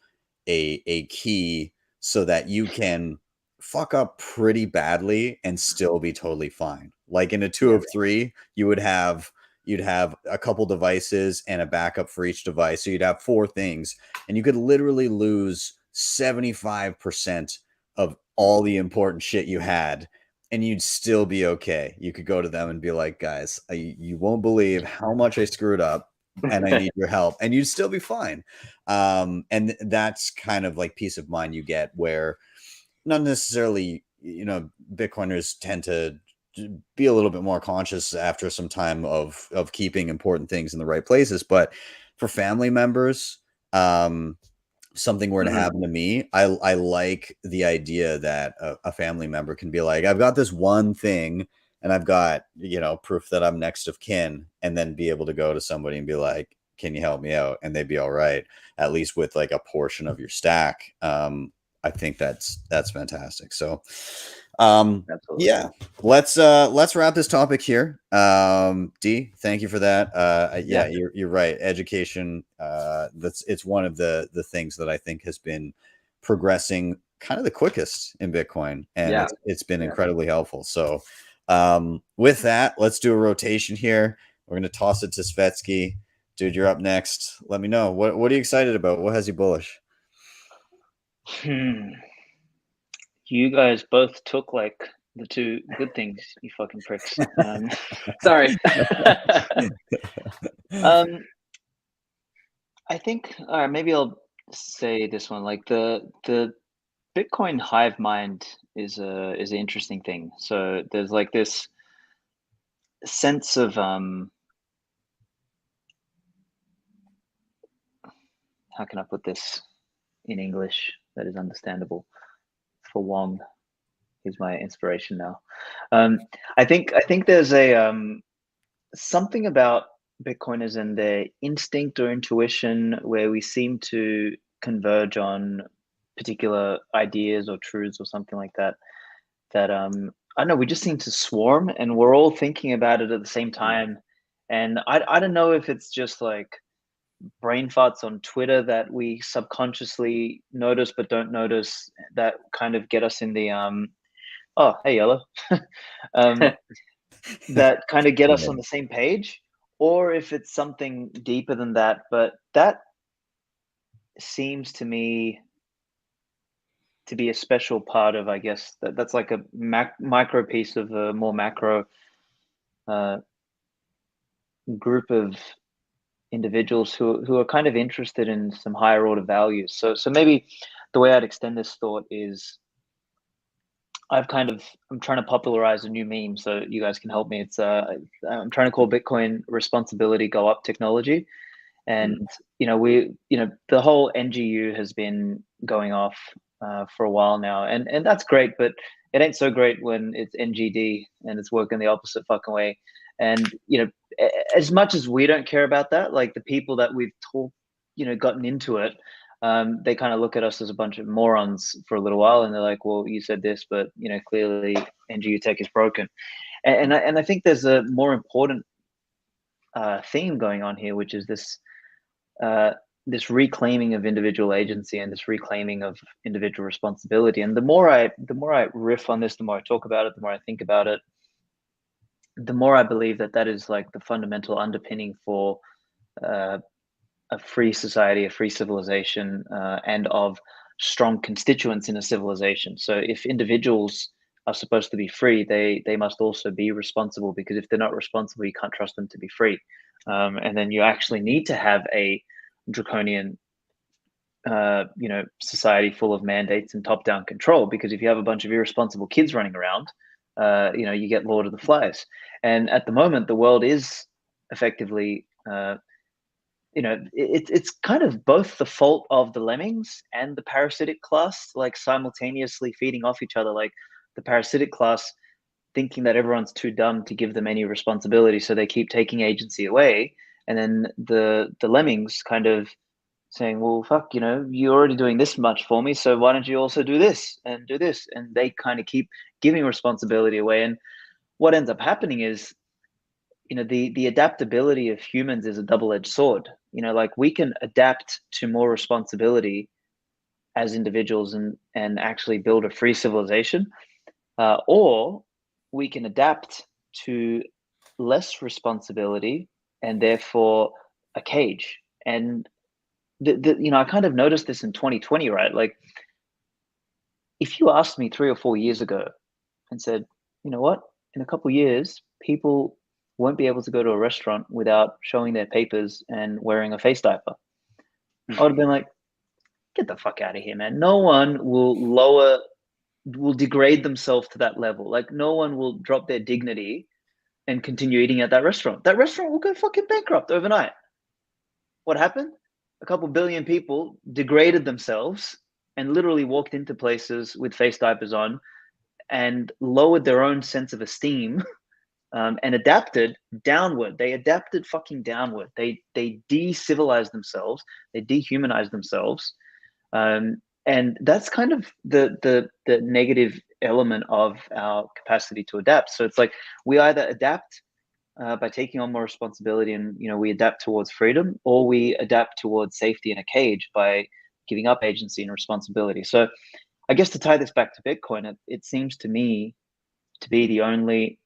a key so that you can fuck up pretty badly and still be totally fine. Like in a 2 of 3, you'd have a couple devices and a backup for each device. So you'd have 4 things, and you could literally lose 75% of all the important shit you had, and you'd still be okay. You could go to them and be like, guys, you won't believe how much I screwed up, and I need your help, and you'd still be fine. And that's kind of like peace of mind you get, where not necessarily, you know, Bitcoiners tend to be a little bit more conscious after some time of keeping important things in the right places. But for family members, something were to happen to me, I like the idea that a family member can be like, I've got this one thing, and I've got, you know, proof that I'm next of kin, and then be able to go to somebody and be like, can you help me out? And they'd be all right, at least with like a portion of your stack. I think that's fantastic. So, Absolutely. yeah, let's wrap this topic here. D, thank you for that. Yeah, you're right. Education, it's one of the things that I think has been progressing kind of the quickest in Bitcoin, and it's been incredibly helpful. So, with that, let's do a rotation here. We're going to toss it to Svetski. Dude, you're up next. Let me know. What are you excited about? What has you bullish? You guys both took like the 2 good things, you fucking pricks. Sorry. I think, maybe I'll say this one. Like the Bitcoin hive mind is an interesting thing. So there's like this sense of how can I put this in English that is understandable for Wong? He's my inspiration now. I think there's a something about Bitcoiners and their instinct or intuition where we seem to converge on particular ideas or truths or something like that. That I don't know, we just seem to swarm, and we're all thinking about it at the same time. And I don't know if it's just like brain farts on Twitter that we subconsciously notice but don't notice, that kind of get us in the oh, hey, Yellow. That kind of get us on the same page, or if it's something deeper than that. But that seems to me to be a special part of, I guess, that's like a micro piece of a more macro group of individuals who are kind of interested in some higher order values. So maybe the way I'd extend this thought is, I'm trying to popularize a new meme, so you guys can help me. It's I'm trying to call Bitcoin responsibility go up technology. And you know, the whole NGU has been going off for a while now, and that's great, but it ain't so great when it's NGD and it's working the opposite fucking way. And you know, as much as we don't care about that, like the people that we've gotten into it, they kind of look at us as a bunch of morons for a little while, and they're like, well, you said this, but you know, clearly NGU tech is broken. And I think there's a more important theme going on here, which is this this reclaiming of individual agency and this reclaiming of individual responsibility. And the more I riff on this, the more I talk about it, the more I think about it, the more I believe that is like the fundamental underpinning for a free society, a free civilization, and of strong constituents in a civilization. So if individuals are supposed to be free, they must also be responsible, because if they're not responsible, you can't trust them to be free. And then you actually need to have a draconian society full of mandates and top-down control, because if you have a bunch of irresponsible kids running around, you get Lord of the Flies. And at the moment, the world is effectively it's kind of both the fault of the lemmings and the parasitic class, like simultaneously feeding off each other. Like the parasitic class thinking that everyone's too dumb to give them any responsibility, so they keep taking agency away, and then the lemmings kind of saying, well, fuck, you're already doing this much for me, so why don't you also do this and do this? And they kind of keep giving responsibility away. And what ends up happening is, the adaptability of humans is a double-edged sword. Like, we can adapt to more responsibility as individuals and actually build a free civilization, or we can adapt to less responsibility and therefore a cage. And I kind of noticed this in 2020, right? Like, if you asked me 3 or 4 years ago and said, you know what, in a couple of years, people won't be able to go to a restaurant without showing their papers and wearing a face diaper, I would have been like, get the fuck out of here, man. No one will degrade themselves to that level. Like, no one will drop their dignity and continue eating at that restaurant. That restaurant will go fucking bankrupt overnight. What happened? A couple billion people degraded themselves and literally walked into places with face diapers on and lowered their own sense of esteem, and adapted downward. They adapted fucking downward. They de-civilized themselves. They dehumanized themselves. And that's kind of the negative element of our capacity to adapt. So it's like, we either adapt by taking on more responsibility and we adapt towards freedom, or we adapt towards safety in a cage by giving up agency and responsibility. So I guess to tie this back to Bitcoin, it seems to me to be the only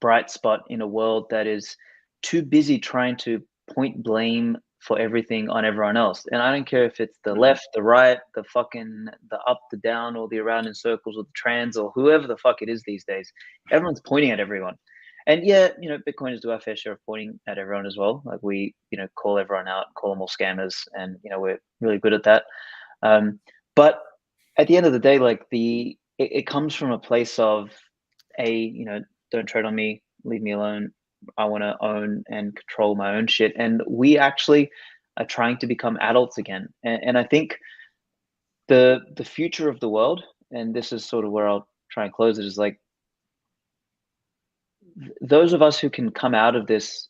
bright spot in a world that is too busy trying to point blame for everything on everyone else. And I don't care if it's the left, the right, the up, the down, or the around in circles, or the trans, or whoever the fuck it is these days. Everyone's pointing at everyone. And yeah, Bitcoiners do our fair share of pointing at everyone as well. Like, we, call everyone out, call them all scammers, and we're really good at that. But at the end of the day, like, it comes from a place of don't tread on me, leave me alone. I want to own and control my own shit. And we actually are trying to become adults again. And I think the future of the world, and this is sort of where I'll try and close it, is like, those of us who can come out of this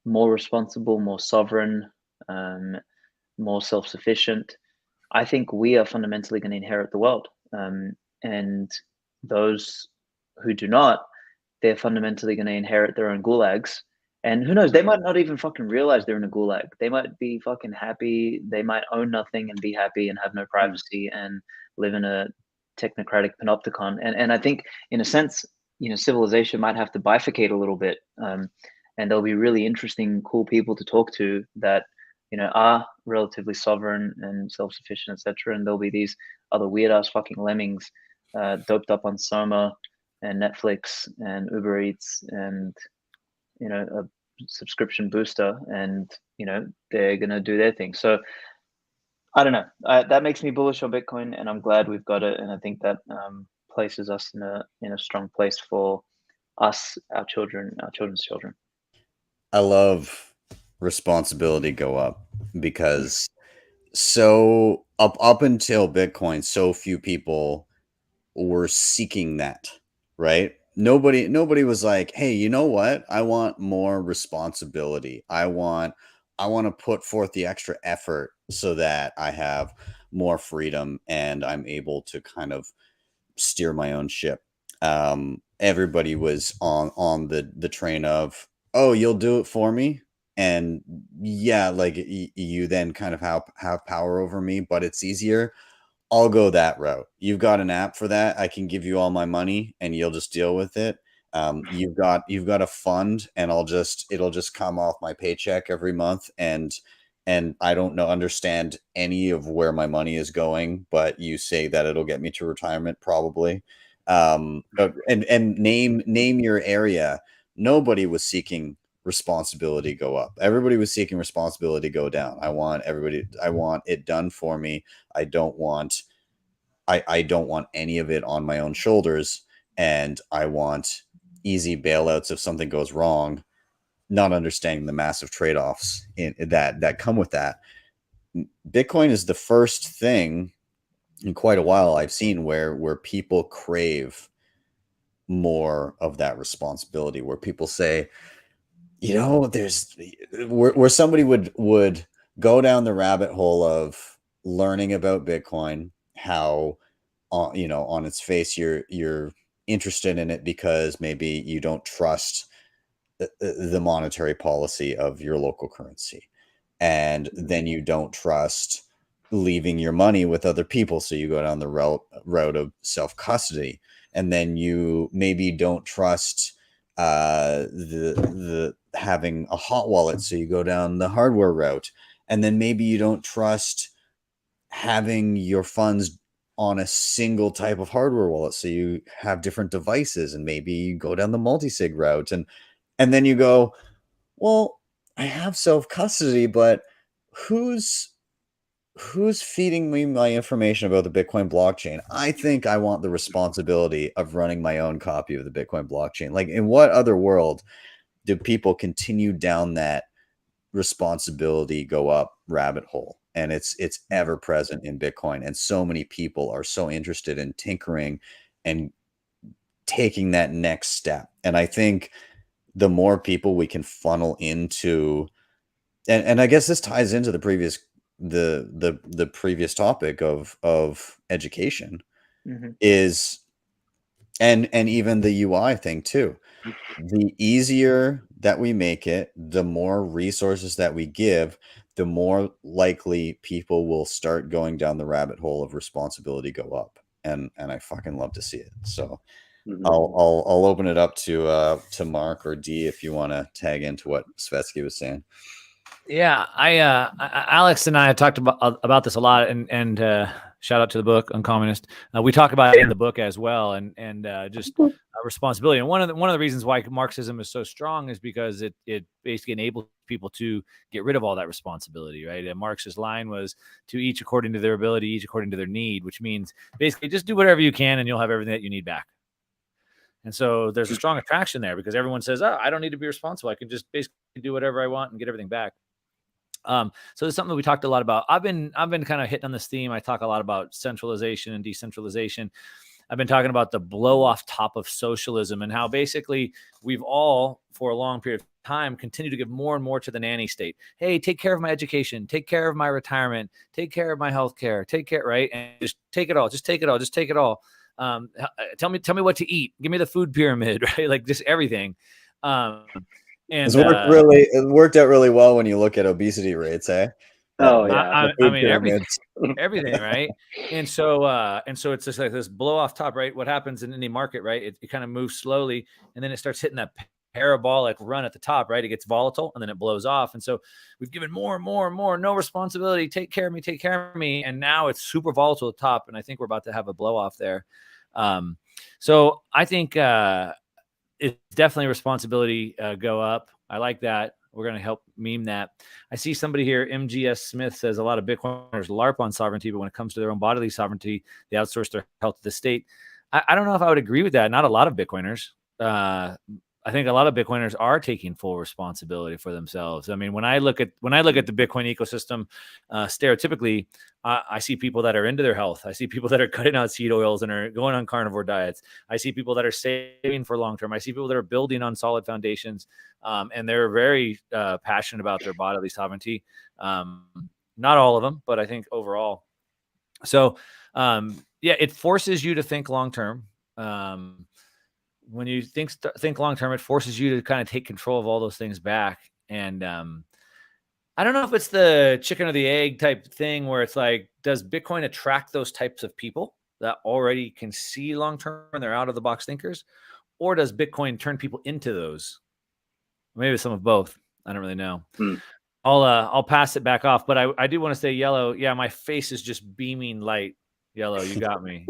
more responsible, more sovereign, more self-sufficient, I think we are fundamentally going to inherit the world. And those who do not, they're fundamentally going to inherit their own gulags. And who knows, they might not even fucking realize they're in a gulag. They might be fucking happy. They might own nothing and be happy and have no privacy and live in a technocratic panopticon. And I think, in a sense, civilization might have to bifurcate a little bit. And there'll be really interesting, cool people to talk to that, are relatively sovereign and self-sufficient, etc. And there'll be these other weird-ass fucking lemmings doped up on Soma and Netflix and Uber Eats and a subscription booster, and they're gonna do their thing. So I don't know, that makes me bullish on Bitcoin, and I'm glad we've got it. And I think that places us in a strong place for us, our children, our children's children. I love responsibility go up, because so up until Bitcoin, so few people were seeking that, right? Nobody was like, hey, you know what? I want more responsibility. I want to put forth the extra effort so that I have more freedom and I'm able to kind of steer my own ship. Everybody was on the train of, oh, you'll do it for me. And yeah, like you then kind of have power over me, but it's easier. I'll go that route. You've got an app for that. I can give you all my money and you'll just deal with it. You've got a fund, and it'll just come off my paycheck every month. And I don't understand any of where my money is going, but you say that it'll get me to retirement probably. And name your area. Nobody was seeking responsibility go up. Everybody was seeking responsibility go down. I want it done for me. I don't want any of it on my own shoulders, and I want easy bailouts if something goes wrong, not understanding the massive trade-offs that come with that. Bitcoin is the first thing in quite a while I've seen where people crave more of that responsibility, where people say, You know, there's where somebody would go down the rabbit hole of learning about Bitcoin, how you know, on its face you're interested in it because maybe you don't trust the monetary policy of your local currency, and then you don't trust leaving your money with other people, so you go down the route of self custody, and then you maybe don't trust the having a hot wallet, so you go down the hardware route, and then maybe you don't trust having your funds on a single type of hardware wallet, so you have different devices, and maybe you go down the multi-sig route, and then you go, well, I have self custody, but who's feeding me my information about the Bitcoin blockchain? I think I want the responsibility of running my own copy of the Bitcoin blockchain. Like, in what other world do people continue down that responsibility go up rabbit hole? And it's ever present in Bitcoin, and so many people are so interested in tinkering and taking that next step. And I think the more people we can funnel into, and I guess this ties into the previous the previous topic of education, is, and even the UI thing too. The easier that we make it, the more resources that we give, the more likely people will start going down the rabbit hole of responsibility go up. And I fucking love to see it. So I'll open it up to Mark or D if you want to tag into what Svetski was saying. Yeah, Alex and I have talked about this a lot, and shout out to the book Uncommunist. We talk about it in the book as well, and just responsibility. And one of the reasons why Marxism is so strong is because it basically enables people to get rid of all that responsibility, right? And Marx's line was, to each according to their ability, each according to their need, which means basically just do whatever you can and you'll have everything that you need back. And so there's a strong attraction there because everyone says, oh, I don't need to be responsible. I can just basically do whatever I want and get everything back. So it's something that we talked a lot about. I've been kind of hitting on this theme. I talk a lot about centralization and decentralization. I've been talking about the blow off top of socialism and how basically we've all, for a long period of time, continued to give more and more to the nanny state. Hey, take care of my education, take care of my retirement, take care of my healthcare, take care, right? And just take it all, just take it all, just take it all. Tell me what to eat. Give me the food pyramid, right? Like just everything. And it worked out really well when you look at obesity rates, eh? Oh yeah, I mean everything, right? And so it's just like this blow off top, right? What happens in any market, right? It kind of moves slowly, and then it starts hitting that parabolic run at the top, right? It gets volatile, and then it blows off. And so we've given more and more and more, no responsibility, take care of me, and now it's super volatile at the top, and I think we're about to have a blow off there. So I think it's definitely responsibility go up. I like that. We're going to help meme that. I see somebody here, MGS Smith, says a lot of Bitcoiners LARP on sovereignty, but when it comes to their own bodily sovereignty, they outsource their health to the state. I don't know if I would agree with that. Not a lot of Bitcoiners. I think a lot of Bitcoiners are taking full responsibility for themselves. I mean, when I look at the Bitcoin ecosystem, stereotypically, I see people that are into their health. I see people that are cutting out seed oils and are going on carnivore diets. I see people that are saving for long term. I see people that are building on solid foundations, and they're very passionate about their bodily sovereignty. Not all of them, but I think overall. So, yeah, it forces you to think long term. When you think long term, it forces you to kind of take control of all those things back. And I don't know if it's the chicken or the egg type thing where it's like, does Bitcoin attract those types of people that already can see long term and they're out of the box thinkers, or does Bitcoin turn people into those? Maybe some of both. I don't really know. I'll pass it back off, but I do want to say Yellow. Yeah, my face is just beaming light. Yellow, you got me.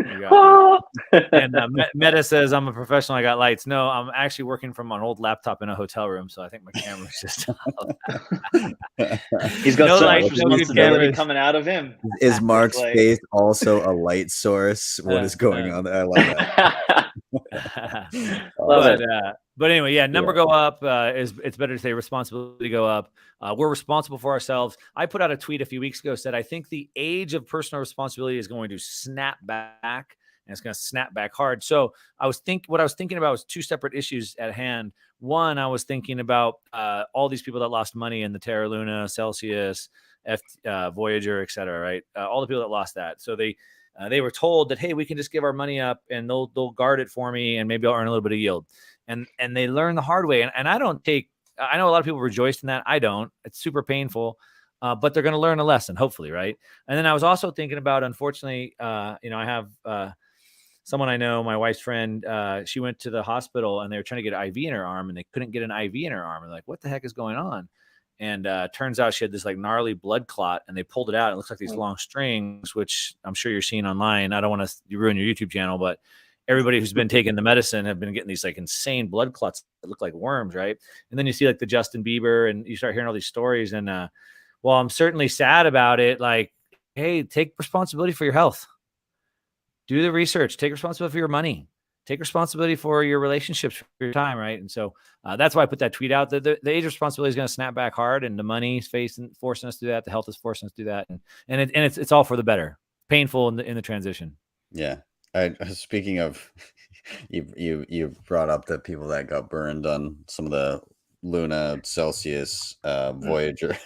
And Meta says, I'm a professional. I got lights. No, I'm actually working from an old laptop in a hotel room. So I think my camera's just He's got so much responsibility coming out of him. Is Mark's face also a light source? What is going on there? I love that. But anyway, yeah, number go up. It's better to say responsibility go up. We're responsible for ourselves. I put out a tweet a few weeks ago, said I think the age of personal responsibility is going to snap back and it's going to snap back hard. So what I was thinking about was two separate issues at hand. One, I was thinking about all these people that lost money in the Terra Luna, Celsius, Voyager, et cetera, right? All the people that lost that. So they were told that, hey, we can just give our money up and they'll guard it for me and maybe I'll earn a little bit of yield. And they learned the hard way. And I know a lot of people rejoiced in that. I don't. It's super painful, but they're going to learn a lesson, hopefully, right? And then I was also thinking about, unfortunately, I have someone I know, my wife's friend, she went to the hospital and they were trying to get an IV in her arm and they couldn't get an IV in her arm. And like, what the heck is going on? And turns out she had this like gnarly blood clot and they pulled it out. It looks like these long strings, which I'm sure you're seeing online. I don't want to ruin your YouTube channel, but everybody who's been taking the medicine have been getting these like insane blood clots that look like worms, right? And then you see like the Justin Bieber and you start hearing all these stories. And well, I'm certainly sad about it. Like, hey, take responsibility for your health. Do the research. Take responsibility for your money. Take responsibility for your relationships, for your time, right? And so that's why I put that tweet out. The age responsibility is going to snap back hard, and the money is forcing us to do that. The health is forcing us to do that, and it's all for the better. Painful in the transition. Yeah. Speaking of, you brought up the people that got burned on some of the Luna, Celsius, Voyager.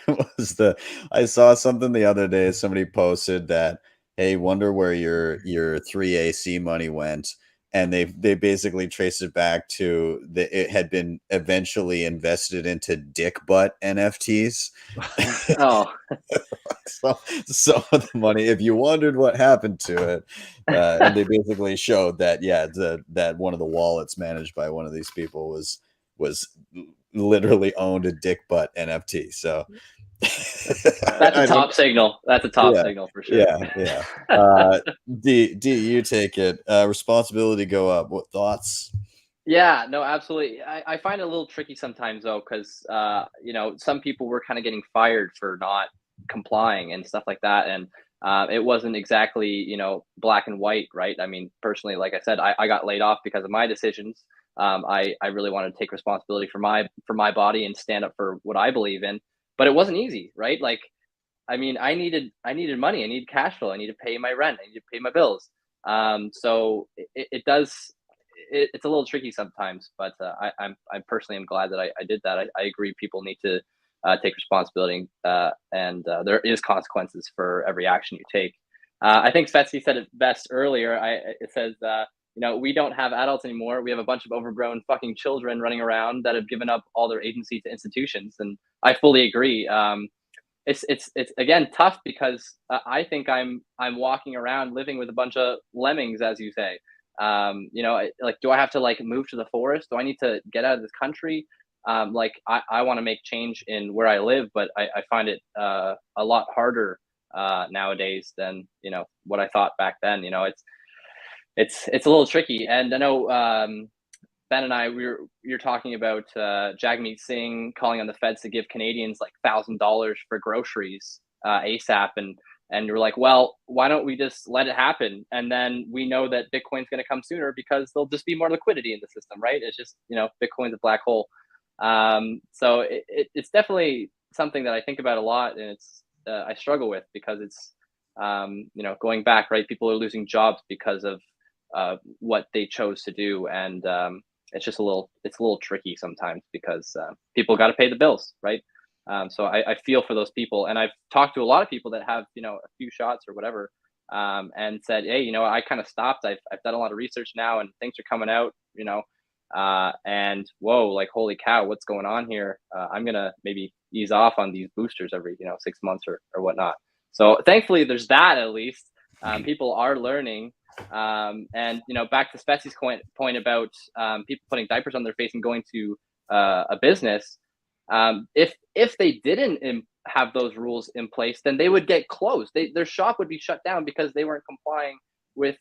I saw something the other day. Somebody posted that, hey, wonder where your 3AC money went. And they basically traced it back to it had been eventually invested into dick butt NFTs. Oh, so the money, if you wondered what happened to it, and they basically showed that, that one of the wallets managed by one of these people was literally owned a dick butt NFT. So that's a top signal. That's a top signal for sure. Yeah. D, you take it. Responsibility go up. What thoughts? Yeah, no, absolutely. I find it a little tricky sometimes though, because some people were kind of getting fired for not complying and stuff like that, and it wasn't exactly black and white, right? I mean, personally, like I said, I got laid off because of my decisions. I really wanted to take responsibility for my body and stand up for what I believe in. But it wasn't easy, right? Like, I mean, I needed money. I needed cash flow. I need to pay my rent. I need to pay my bills. So it's a little tricky sometimes, but I personally am glad that I did that. I agree. People need to take responsibility, and there is consequences for every action you take. I think Svetski said it best earlier. It says, we don't have adults anymore. We have a bunch of overgrown fucking children running around that have given up all their agency to institutions. And I fully agree. It's again tough because I think I'm walking around living with a bunch of lemmings, as you say. Like, do I have to like move to the forest? Do I need to get out of this country? Like I want to make change in where I live, but I find it a lot harder nowadays than what I thought back then. It's a little tricky. And I know Ben and I, you're talking about Jagmeet Singh calling on the feds to give Canadians like $1,000 for groceries ASAP, and you're like, well, why don't we just let it happen? And then we know that Bitcoin's going to come sooner because there'll just be more liquidity in the system, right? It's just Bitcoin's a black hole. So it's definitely something that I think about a lot, and it's I struggle with because it's going back, right? People are losing jobs because of what they chose to do, and it's just a little tricky sometimes because people got to pay the bills, right? So I feel for those people, and I've talked to a lot of people that have a few shots or whatever, and said, hey, I kind of stopped. I've done a lot of research now, and things are coming out, and whoa, like holy cow, what's going on here? I'm gonna maybe ease off on these boosters every 6 months or whatnot. So thankfully, there's that at least. People are learning. And back to Svetski's point about people putting diapers on their face and going to a business. If they didn't have those rules in place, then they would get closed. Their shop would be shut down because they weren't complying with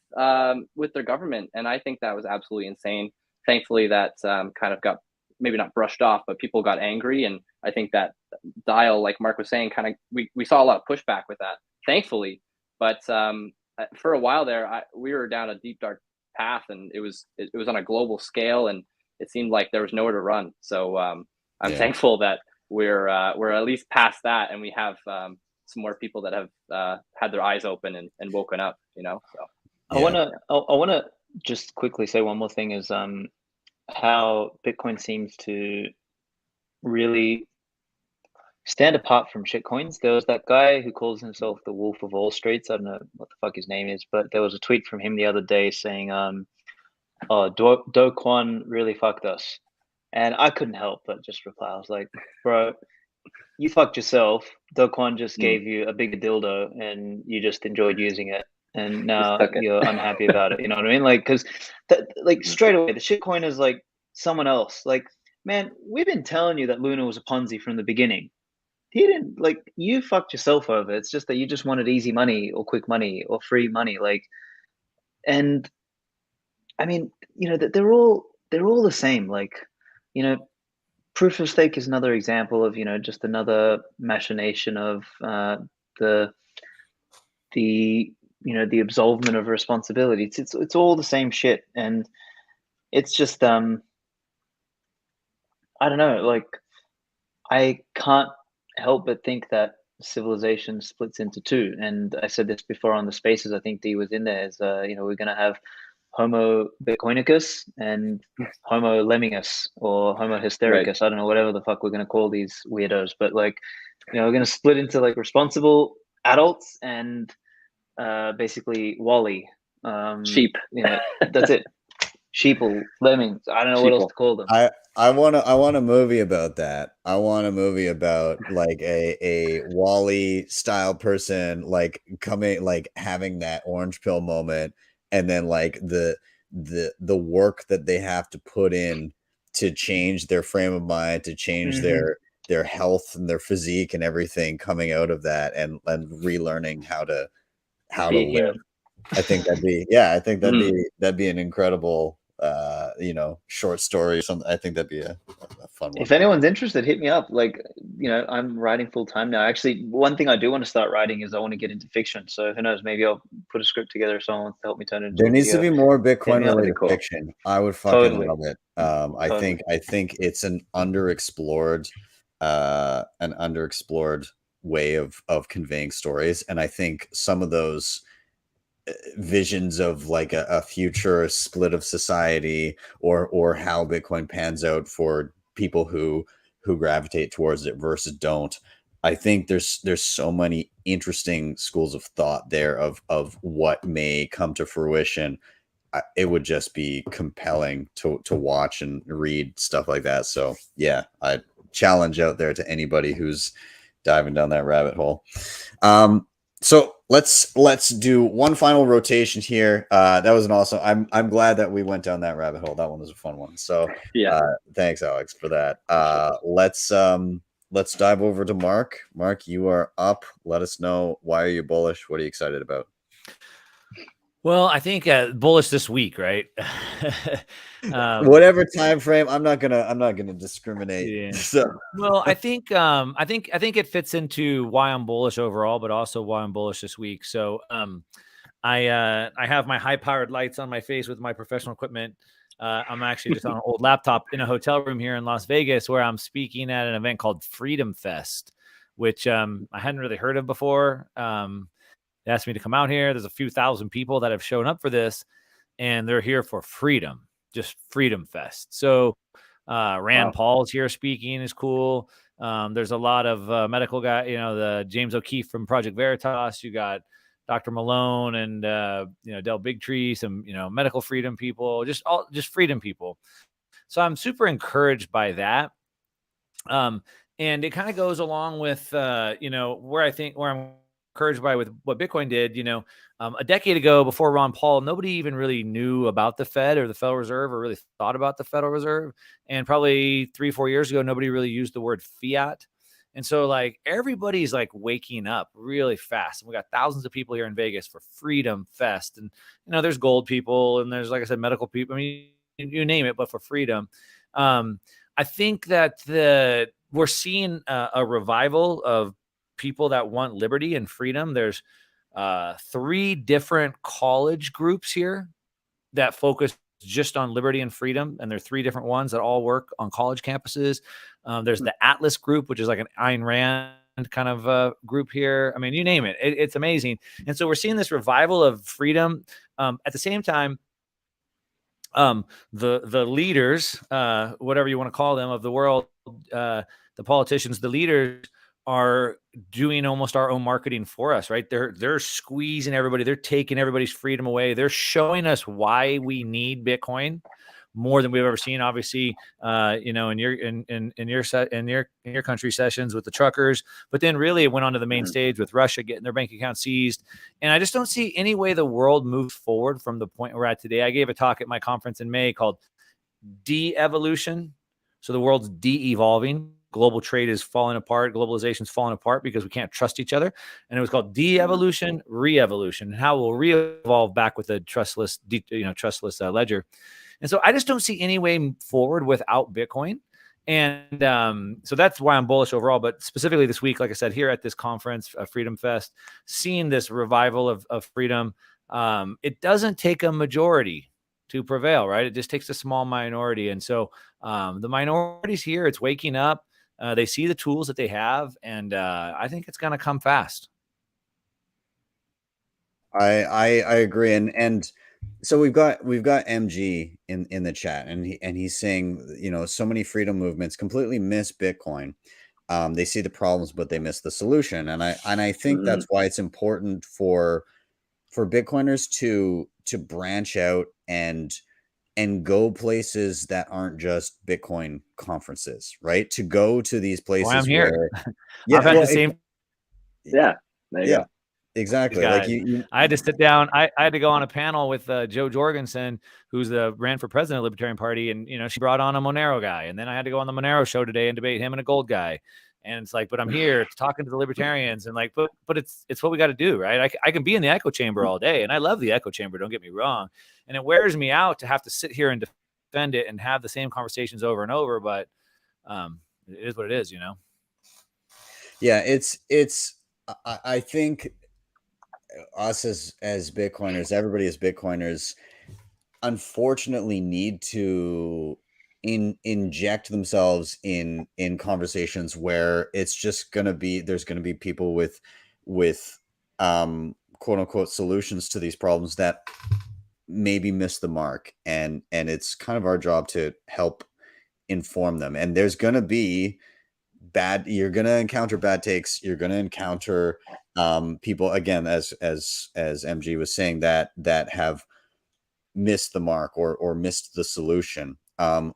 their government. And I think that was absolutely insane. Thankfully, that kind of got maybe not brushed off, but people got angry. And I think that dial, like Mark was saying, kind of we saw a lot of pushback with that, thankfully. But for a while there, we were down a deep, dark path, and it was on a global scale, and it seemed like there was nowhere to run. So I'm thankful that we're at least past that, and we have some more people that have had their eyes open and woken up. So I wanna just quickly say one more thing is how Bitcoin seems to really stand apart from shitcoins. There was that guy who calls himself the Wolf of All Streets. I don't know what the fuck his name is, but there was a tweet from him the other day saying, "Oh, Do Kwon really fucked us," and I couldn't help but just reply. I was like, "Bro, you fucked yourself. Do Kwon just gave you a bigger dildo, and you just enjoyed using it, and now took it. you're unhappy about it." You know what I mean? Like, because like straight away, the shitcoin is like someone else. Like, man, we've been telling you that Luna was a Ponzi from the beginning. He didn't, like, you fucked yourself over. It's just that you just wanted easy money or quick money or free money. Like, and I mean, they're all the same. Like, you know, proof of stake is another example of just another machination of the the absolvement of responsibility. It's all the same shit, and it's just I don't know. Like, I can't help but think that civilization splits into two. And I said this before on the spaces. I think D was in there. Is we're gonna have Homo Bitcoinicus and Homo Lemmingus or Homo Hystericus. Right. I don't know, whatever the fuck we're gonna call these weirdos. But like, we're gonna split into like responsible adults and basically Wally. Sheep. That's it. Sheeple, lemmings. I don't know what else to call them. I want a movie about that. I want a movie about like a Wally style person like coming, like having that orange pill moment, and then like the work that they have to put in to change their frame of mind, to change their health and their physique and everything coming out of that, and relearning how to Be a live. human. I think that'd be an incredible short story or something. I think that'd be a fun one. If anyone's interested, hit me up. Like, I'm writing full time now. Actually, one thing I do want to start writing is I want to get into fiction. So who knows, maybe I'll put a script together if someone wants to help me turn it into There needs to be more Bitcoin related cool. fiction. I would fucking Totally. love it. I think it's an underexplored way of conveying stories, and I think some of those visions of like a future split of society, or how Bitcoin pans out for people who gravitate towards it versus don't. I think there's so many interesting schools of thought there of what may come to fruition. It would just be compelling to watch and read stuff like that. So yeah, I challenge out there to anybody who's diving down that rabbit hole. So let's do one final rotation here. That was an awesome. I'm glad that we went down that rabbit hole. That one was a fun one. So Yeah. Thanks, Aleks, for that. Let's dive over to Mark. Mark, you are up. Let us know, why are you bullish? What are you excited about? Well, I think bullish this week, right? Whatever time frame, I'm not gonna discriminate. Yeah. So well, I think it fits into why I'm bullish overall, but also why I'm bullish this week. So I have my high powered lights on my face with my professional equipment. I'm actually just on an old laptop in a hotel room here in Las Vegas, where I'm speaking at an event called Freedom Fest, which I hadn't really heard of before. They asked me to come out here. There's a few thousand people that have shown up for this, and they're here for freedom, just Freedom Fest. So Rand Paul's here speaking, is cool. There's a lot of medical guy, the James O'Keefe from Project Veritas. You got Dr. Malone and Del Bigtree, some medical freedom people, just freedom people. So I'm super encouraged by that. And it kind of goes along with where I'm encouraged by with what Bitcoin did. A decade ago, before Ron Paul, nobody even really knew about the Fed or the Federal Reserve, or really thought about the Federal Reserve. And probably 3-4 years ago, nobody really used the word fiat. And so like everybody's like waking up really fast. And we got thousands of people here in Vegas for Freedom Fest. And, there's gold people, and there's, like I said, medical people. I mean, you name it, but for freedom. I think that we're seeing a revival of people that want liberty and freedom. There's 3 different college groups here that focus just on liberty and freedom, and there are 3 different ones that all work on college campuses. There's the Atlas group, which is like an Ayn Rand kind of group here. I mean, you name it, it's amazing. And so we're seeing this revival of freedom. At the same time, the leaders, whatever you want to call them, of the world, the politicians, the leaders, are doing almost our own marketing for us, right? They're squeezing everybody. They're taking everybody's freedom away. They're showing us why we need Bitcoin more than we've ever seen. Obviously, you know, in your country sessions with the truckers, but then really it went onto the main stage with Russia getting their bank account seized. And I just don't see any way the world moves forward from the point we're at today. I gave a talk at my conference in May called De-Evolution. So the world's de-evolving. Global trade is falling apart. Globalization is falling apart because we can't trust each other. And it was called de-evolution, re-evolution, and how we'll re-evolve back with a trustless ledger. And so I just don't see any way forward without Bitcoin. And so that's why I'm bullish overall. But specifically this week, like I said, here at this conference, Freedom Fest, seeing this revival of freedom, it doesn't take a majority to prevail, right? It just takes a small minority. And so the minorities here, it's waking up. They see the tools that they have, and I think it's going to come fast. I agree, and so we've got MG in the chat, and he's saying, you know, so many freedom movements completely miss Bitcoin. They see the problems, but they miss the solution, and I think that's why it's important for Bitcoiners to branch out and go places that aren't just Bitcoin conferences, right? To go to these places. I'm here. Where, yeah, I've had the same. Yeah, there you go. Exactly. Like I had to sit down. I had to go on a panel with Joe Jorgensen, who's ran for president of the Libertarian Party, and you know, she brought on a Monero guy, and then I had to go on the Monero show today and debate him and a gold guy. And it's like, but I'm here talking to the libertarians, and like, but it's what we got to do, right? I can be in the echo chamber all day, and I love the echo chamber. Don't get me wrong, and it wears me out to have to sit here and defend it and have the same conversations over and over. But it is what it is, you know. Yeah, I think us as Bitcoiners, everybody as Bitcoiners, unfortunately need to inject themselves in conversations where it's just going to be, there's going to be people with quote unquote solutions to these problems that maybe miss the mark, and it's kind of our job to help inform them. And there's going to be you're going to encounter bad takes. You're going to encounter people, again, as MG was saying, that have missed the mark or missed the solution.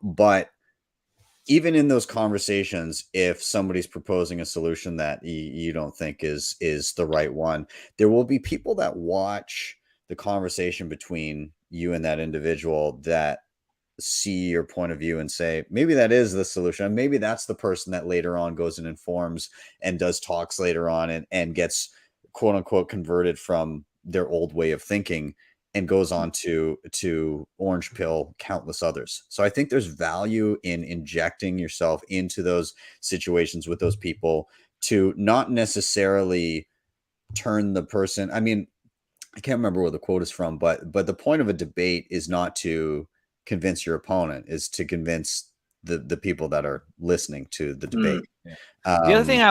But even in those conversations, if somebody's proposing a solution that you don't think is the right one, there will be people that watch the conversation between you and that individual that see your point of view and say, maybe that is the solution. And maybe that's the person that later on goes and informs and does talks later on and gets quote unquote converted from their old way of thinking and goes on to orange pill countless others. So I think there's value in injecting yourself into those situations with those people to not necessarily turn the person. I mean, I can't remember where the quote is from, but the point of a debate is not to convince your opponent, is to convince the people that are listening to the debate. Yeah. The other thing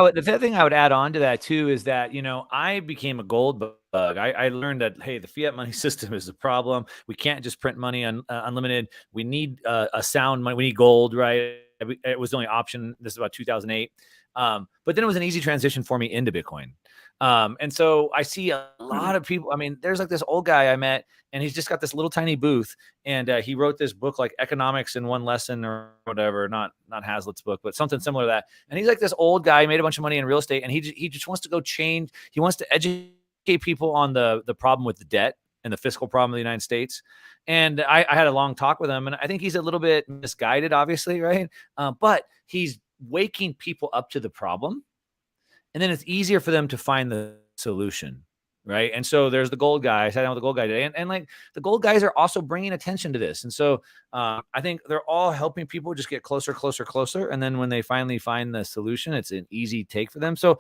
I would add on to that too is that, you know, I became a gold bug. I learned that, hey, the fiat money system is a problem. We can't just print money unlimited. We need a sound money. We need gold, right? It was the only option. This is about 2008. But then it was an easy transition for me into Bitcoin. And so I see a lot of people. I mean, there's like this old guy I met, and he's just got this little tiny booth, and he wrote this book like Economics in One Lesson or whatever, not Hazlitt's book, but something similar to that. And he's like this old guy, made a bunch of money in real estate, and he just wants to go change. He wants to educate people on the problem with the debt and the fiscal problem of the United States. And I had a long talk with him, and I think he's a little bit misguided, obviously, right? But he's waking people up to the problem. And then it's easier for them to find the solution, right? And so there's the gold guy. I sat down with the gold guy today, and like the gold guys are also bringing attention to this. And so I think they're all helping people just get closer. And then when they finally find the solution, it's an easy take for them. So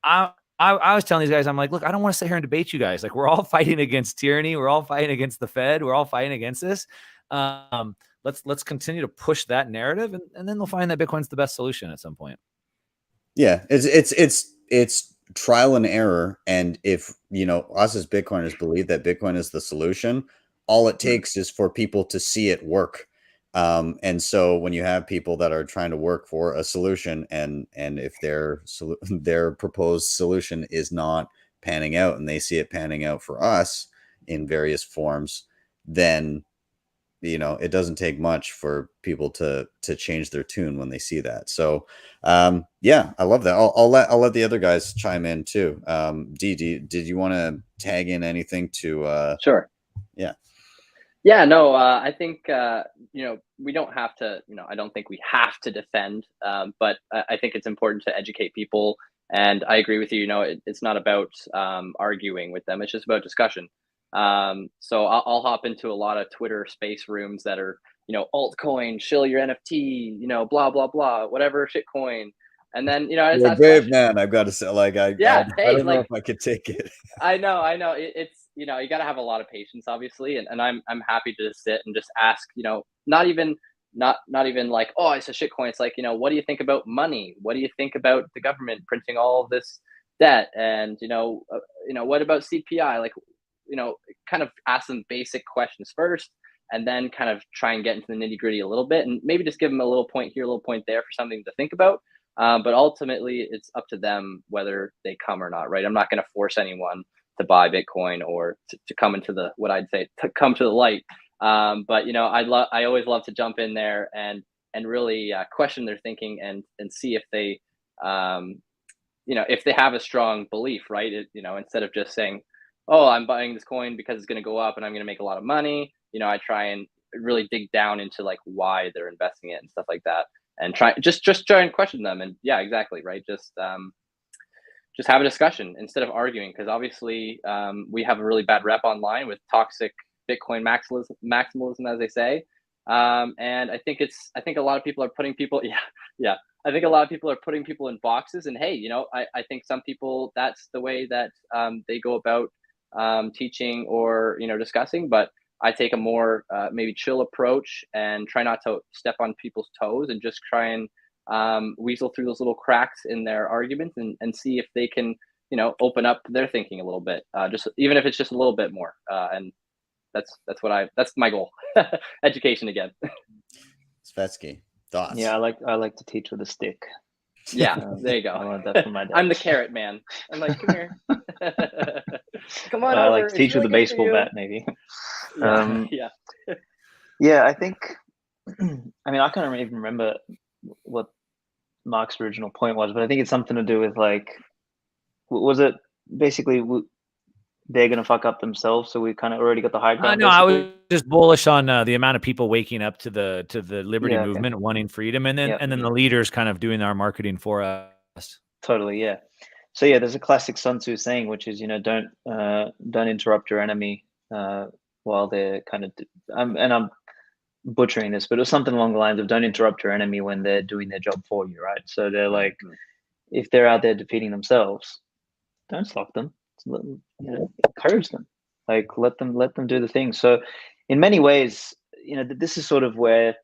I was telling these guys, I'm like, look, I don't want to sit here and debate you guys. Like, we're all fighting against tyranny. We're all fighting against the Fed. We're all fighting against this. Let's continue to push that narrative, and then they'll find that Bitcoin's the best solution at some point. Yeah, it's it's trial and error. And if, you know, us as Bitcoiners believe that Bitcoin is the solution, all it takes is for people to see it work. And so when you have people that are trying to work for a solution, and if their proposed solution is not panning out, and they see it panning out for us in various forms, then, you know, it doesn't take much for people to change their tune when they see that. So yeah, I love that. I'll let the other guys chime in too. Did you want to tag in anything to Sure. Yeah. Yeah, no, I think, you know, we don't have to, you know, I don't think we have to defend, but I think it's important to educate people. And I agree with you, you know, it's not about arguing with them, it's just about discussion. So I'll hop into a lot of Twitter space rooms that are, you know, altcoin, shill your NFT, you know, blah, blah, blah, whatever, shitcoin. And then, you know, I just You're a ask brave questions. man, I've got to say. Like, I Yeah, hey, don't know like, if I could take it. I know. It's, you know, you got to have a lot of patience, obviously, and I'm happy to just sit and just ask, you know, not even like, oh, it's a shitcoin. It's like, you know, what do you think about money? What do you think about the government printing all of this debt? And you know, what about CPI? Like, you know, kind of ask them basic questions first, and then kind of try and get into the nitty gritty a little bit, and maybe just give them a little point here, a little point there for something to think about. But ultimately, it's up to them whether they come or not, right? I'm not going to force anyone to buy Bitcoin or to come into the, what I'd say, to come to the light. But you know, I always love to jump in there and really question their thinking and see if they, you know, if they have a strong belief, right? You know, instead of just saying, oh, I'm buying this coin because it's going to go up and I'm going to make a lot of money. You know, I try and really dig down into like why they're investing it and stuff like that, and just try and question them. And yeah, exactly, right. Just have a discussion instead of arguing, because obviously we have a really bad rep online with toxic Bitcoin maximalism, as they say. And I think a lot of people are putting people, yeah. I think a lot of people are putting people in boxes, and hey, you know, I think some people, that's the way that they go about teaching or, you know, discussing. But I take a more maybe chill approach and try not to step on people's toes, and just try and weasel through those little cracks in their arguments, and see if they can, you know, open up their thinking a little bit, just even if it's just a little bit more. And that's my goal. Education again. Svetsky, thoughts? Yeah, I like to teach with a stick. Yeah, there you go. I learned that from my dad. I'm the carrot man. I'm like, come here. Come on I over. like to teach with a baseball bat, maybe. Yeah. Yeah, I think. I mean, I can't even remember what Mark's original point was, but I think it's something to do with like, was it basically they're going to fuck up themselves, so we kind of already got the high ground? No, I was just bullish on the amount of people waking up to the liberty movement, wanting freedom, and then the leaders kind of doing our marketing for us. Totally, yeah. So yeah, there's a classic Sun Tzu saying, which is, you know, don't interrupt your enemy while they're kind of, and I'm butchering this, but it was something along the lines of, don't interrupt your enemy when they're doing their job for you, right? So they're like, if they're out there defeating themselves, don't stop them. You know, encourage them, like let them do the thing. So in many ways, you know, this is sort of where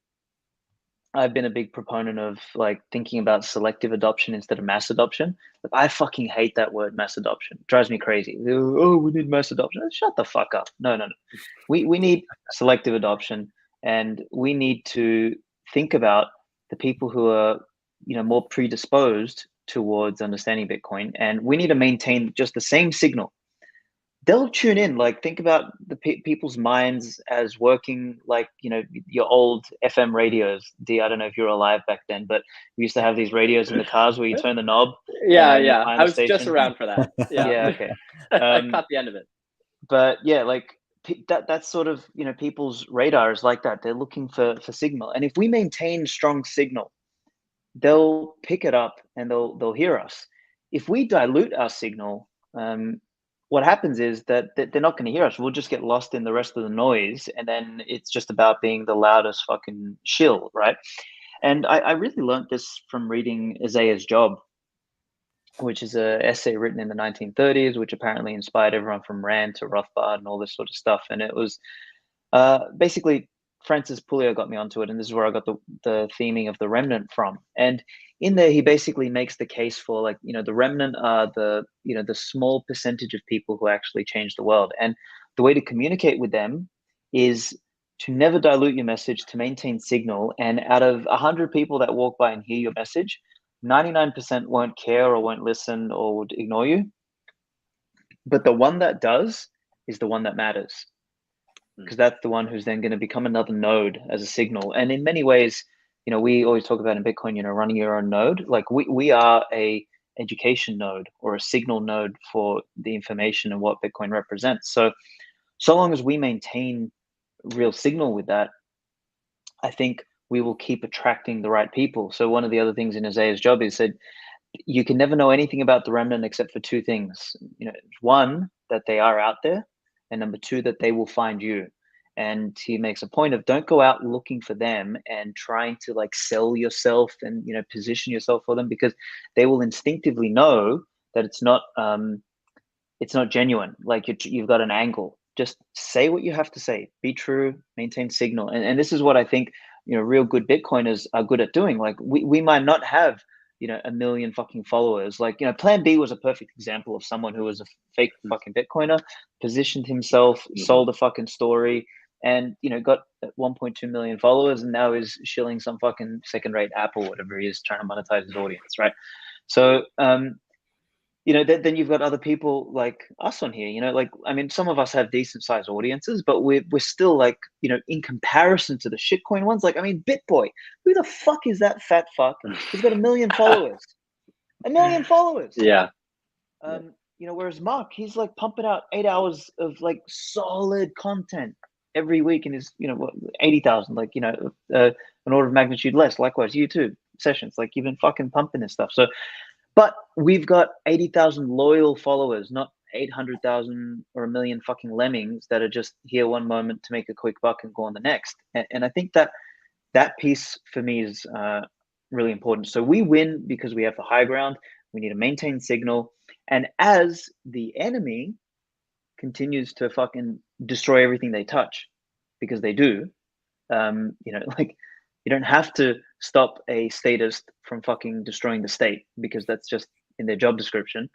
I've been a big proponent of, like, thinking about selective adoption instead of mass adoption. Like, I fucking hate that word, mass adoption. It drives me crazy. Oh, we need mass adoption. Shut the fuck up. No. We need selective adoption, and we need to think about the people who are, you know, more predisposed towards understanding Bitcoin, and we need to maintain just the same signal. They'll tune in. Like, think about the people's minds as working like, you know, your old FM radios. I don't know if you were alive back then, but we used to have these radios in the cars where you turn the knob. Yeah. I was just around for that. Yeah. Okay. I caught the end of it. But yeah, like that's sort of, you know, people's radar is like that. They're looking for signal, and if we maintain strong signal, they'll pick it up and they'll hear us. If we dilute our signal, what happens is that they're not going to hear us. We'll just get lost in the rest of the noise, and then it's just about being the loudest fucking shill, right? And I really learned this from reading Isaiah's Job, which is an essay written in the 1930s, which apparently inspired everyone from Rand to Rothbard and all this sort of stuff. And it was basically Francis Puleo got me onto it, and this is where I got the theming of the remnant from. And in there, he basically makes the case for, like, the remnant are the small percentage of people who actually change the world, and the way to communicate with them is to never dilute your message, to maintain signal. And out of 100 people that walk by and hear your message, 99% won't care or won't listen or would ignore you. But the one that does is the one that matters, because that's the one who's then going to become another node as a signal. And in many ways, we always talk about in Bitcoin, running your own node. Like we are a education node or a signal node for the information and what Bitcoin represents. So long as we maintain real signal with that, I think we will keep attracting the right people. So one of the other things in Isaiah's job is said, you can never know anything about the remnant except for two things. One, that they are out there, and number two, that they will find you. And he makes a point of, don't go out looking for them and trying to like sell yourself and position yourself for them, because they will instinctively know that it's not genuine. Like you've got an angle. Just say what you have to say. Be true. Maintain signal. And this is what I think real good Bitcoiners are good at doing. Like we might not have 1 million fucking followers. Like, Plan B was a perfect example of someone who was a fake fucking Bitcoiner, positioned himself, sold a fucking story, and, got 1.2 million followers, and now is shilling some fucking second-rate app or whatever he is, trying to monetize his audience, right? So, then you've got other people like us on here, like, I mean, some of us have decent sized audiences, but we're still like, in comparison to the shitcoin ones, like, I mean, BitBoy, who the fuck is that fat fuck? He's got 1 million followers, 1 million followers. Yeah. Whereas Mark, he's like pumping out 8 hours of like solid content every week, and his, 80,000, like, an order of magnitude less. Likewise, YouTube sessions, like, you've been fucking pumping this stuff. So, but we've got 80,000 loyal followers, not 800,000 or 1 million fucking lemmings that are just here one moment to make a quick buck and go on the next. And I think that piece for me is really important. So we win because we have the high ground. We need to maintain signal. And as the enemy continues to fucking destroy everything they touch, because they do, like, you don't have to stop a statist from fucking destroying the state, because that's just in their job description.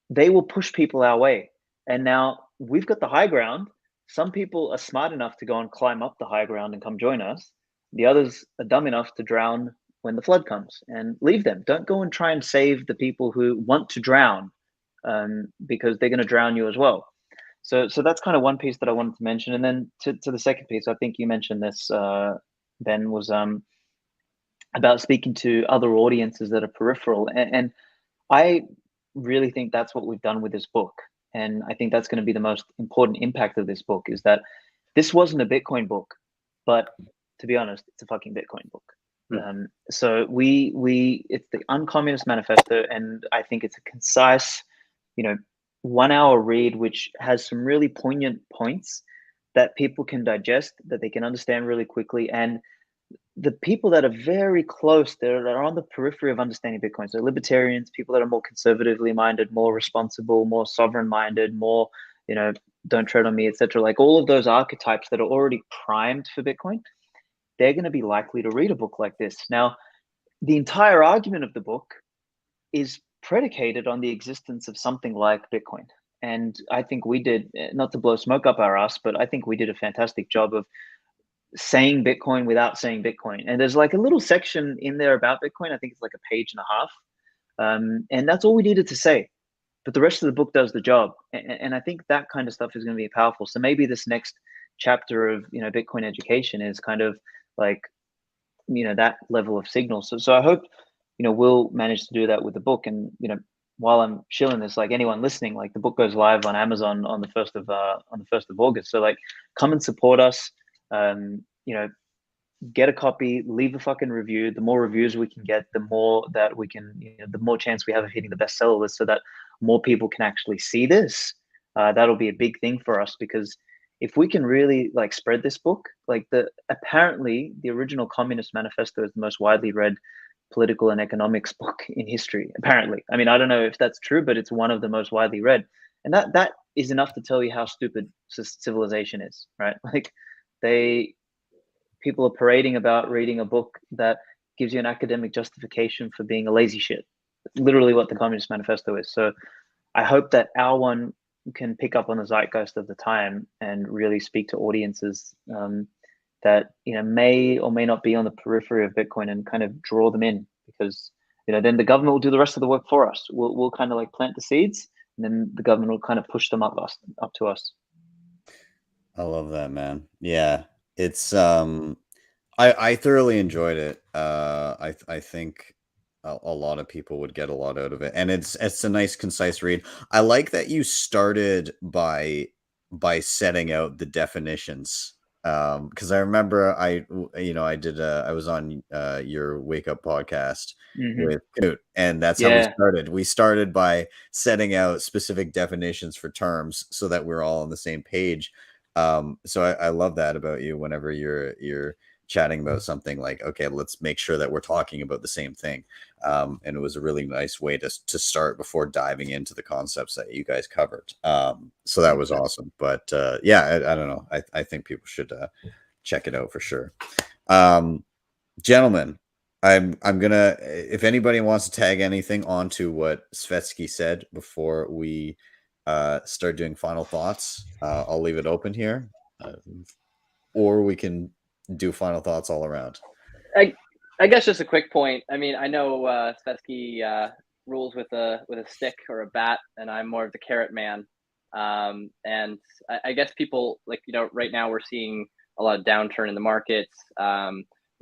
They will push people our way. And now we've got the high ground. Some people are smart enough to go and climb up the high ground and come join us. The others are dumb enough to drown when the flood comes, and leave them. Don't go and try and save the people who want to drown, because they're going to drown you as well. So that's kind of one piece that I wanted to mention. And then to the second piece, I think you mentioned this, Ben, was about speaking to other audiences that are peripheral. And I really think that's what we've done with this book. And I think that's going to be the most important impact of this book, is that this wasn't a Bitcoin book, but to be honest, it's a fucking Bitcoin book. So it's the Uncommunist Manifesto, and I think it's a concise, 1 hour read, which has some really poignant points that people can digest, that they can understand really quickly. And the people that are very close, that are on the periphery of understanding Bitcoin, so libertarians, people that are more conservatively minded, more responsible, more sovereign minded, more, don't tread on me, etc. Like all of those archetypes that are already primed for Bitcoin, they're going to be likely to read a book like this. Now, the entire argument of the book is predicated on the existence of something like Bitcoin. And I think we did, not to blow smoke up our ass, but I think we did a fantastic job of saying Bitcoin without saying Bitcoin. And there's like a little section in there about Bitcoin. I think it's like a page and a half. And that's all we needed to say. But the rest of the book does the job. And I think that kind of stuff is going to be powerful. So maybe this next chapter of, Bitcoin education is kind of like, that level of signal. So I hope, we'll manage to do that with the book. And, while I'm shilling this, like anyone listening, like the book goes live on Amazon on the 1st of August. So like, come and support us. Get a copy, leave a fucking review. The more reviews we can get, the more that we can, the more chance we have of hitting the bestseller list, so that more people can actually see this. That'll be a big thing for us, because if we can really like spread this book, like apparently the original Communist Manifesto is the most widely read political and economics book in history. Apparently, I mean, I don't know if that's true, but it's one of the most widely read, and that is enough to tell you how stupid civilization is, right? Like, people are parading about reading a book that gives you an academic justification for being a lazy shit. It's literally what the Communist Manifesto is. So I hope that our one can pick up on the zeitgeist of the time and really speak to audiences that may or may not be on the periphery of Bitcoin, and kind of draw them in, because then the government will do the rest of the work for us. We'll kind of like plant the seeds, and then the government will kind of push them up to us. I love that, man. Yeah, it's I thoroughly enjoyed it. I think a lot of people would get a lot out of it, and it's a nice, concise read. I like that you started by setting out the definitions, because I remember I was on your Wake Up podcast with Knut, and that's how we started. We started by setting out specific definitions for terms so that we're all on the same page. So I love that about you. Whenever you're chatting about something, like, okay, let's make sure that we're talking about the same thing. And it was a really nice way to start before diving into the concepts that you guys covered. So that was awesome. But yeah, I don't know. I think people should check it out for sure. Gentlemen, I'm gonna, if anybody wants to tag anything onto what Svetski said before we start doing final thoughts, I'll leave it open here, or we can do final thoughts all around. I guess just a quick point. I mean, I know Svetski rules with a stick or a bat, and I'm more of the carrot man. And I guess people, like, right now we're seeing a lot of downturn in the markets.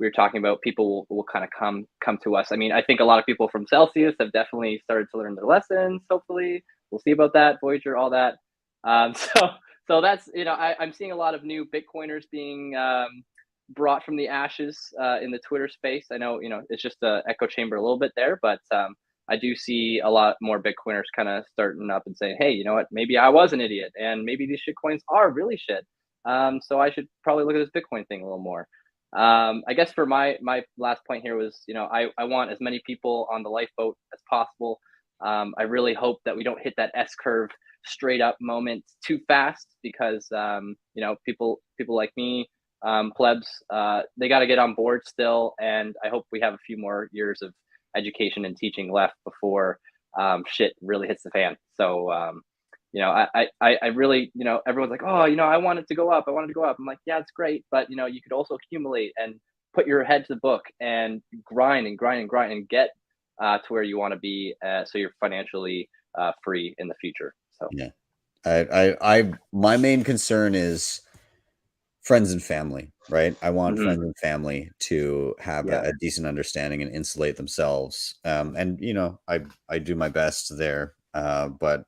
We were talking about people will kind of come to us. I mean, I think a lot of people from Celsius have definitely started to learn their lessons. Hopefully, we'll see about that. Voyager, all that. So that's, I'm seeing a lot of new Bitcoiners being brought from the ashes in the Twitter space. I know, it's just an echo chamber a little bit there, but I do see a lot more Bitcoiners kind of starting up and saying, hey, you know what, maybe I was an idiot, and maybe these shit coins are really shit. So I should probably look at this Bitcoin thing a little more. I guess for my last point here was, I want as many people on the lifeboat as possible. I really hope that we don't hit that S curve straight up moment too fast, because people like me, plebs, they got to get on board still, and I hope we have a few more years of education and teaching left before shit really hits the fan. So I really, everyone's like, oh, I want it to go up. I wanted to go up. I'm like, yeah, it's great, but you could also accumulate and put your head to the book and grind and get to where you want to be, so you're financially free in the future. So yeah, I my main concern is friends and family, right? I want friends and family to have a decent understanding and insulate themselves. And I do my best there, but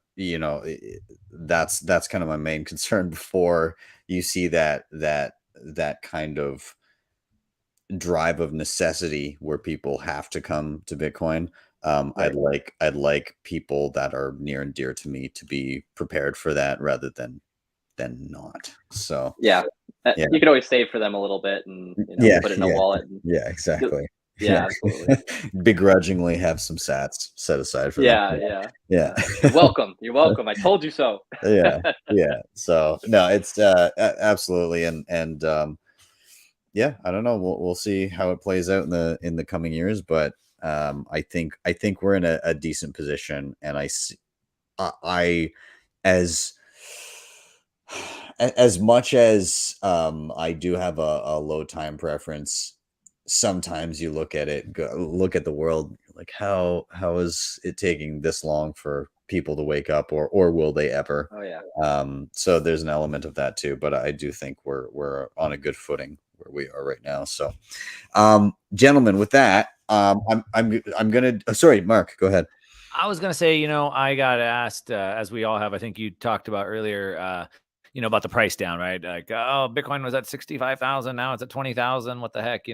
that's kind of my main concern before you see that kind of drive of necessity where people have to come to Bitcoin. Right. I'd like people that are near and dear to me to be prepared for that rather than not. So yeah. You can always save for them a little bit and put it in a wallet. And exactly. Yeah, absolutely. Begrudgingly have some sats set aside for them. Yeah. You're welcome. I told you so. yeah. So no, it's absolutely, and yeah, I don't know. We'll see how it plays out in the coming years, but I think we're in a decent position, and I as much as I do have a low time preference, sometimes you look at the world, like how is it taking this long for people to wake up, or will they ever? Oh yeah. So there's an element of that too, but I do think we're on a good footing where we are right now. So gentlemen, with that, I'm gonna sorry, Mark, go ahead. I was gonna say, I got asked, as we all have, I think you talked about earlier, about the price down, right? Like, oh, Bitcoin was at 65,000. Now it's at 20,000. What the heck,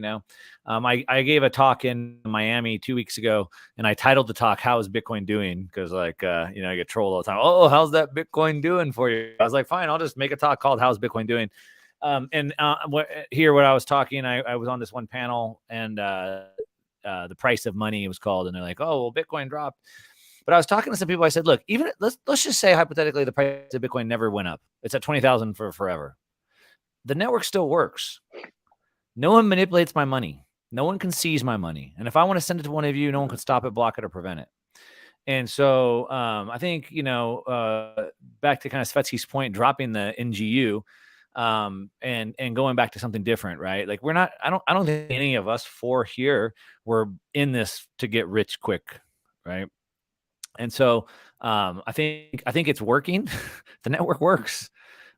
I gave a talk in Miami 2 weeks ago, and I titled the talk, "How is Bitcoin doing?" Because I get trolled all the time. Oh, how's that Bitcoin doing for you? I was like, fine, I'll just make a talk called "How's Bitcoin Doing?" What I was talking, I was on this one panel, and the price of money was called, and they're like, oh, well, Bitcoin dropped. But I was talking to some people. I said, look, even let's just say hypothetically the price of Bitcoin never went up. It's at 20,000 for forever. the network still works. No one manipulates my money. No one can seize my money. And if I want to send it to one of you, no one can stop it, block it, or prevent it. And so I think, back to kind of Svetski's point, dropping the NGU and going back to something different, right? Like I don't think any of us four here were in this to get rich quick, right? And so I think it's working. The network works.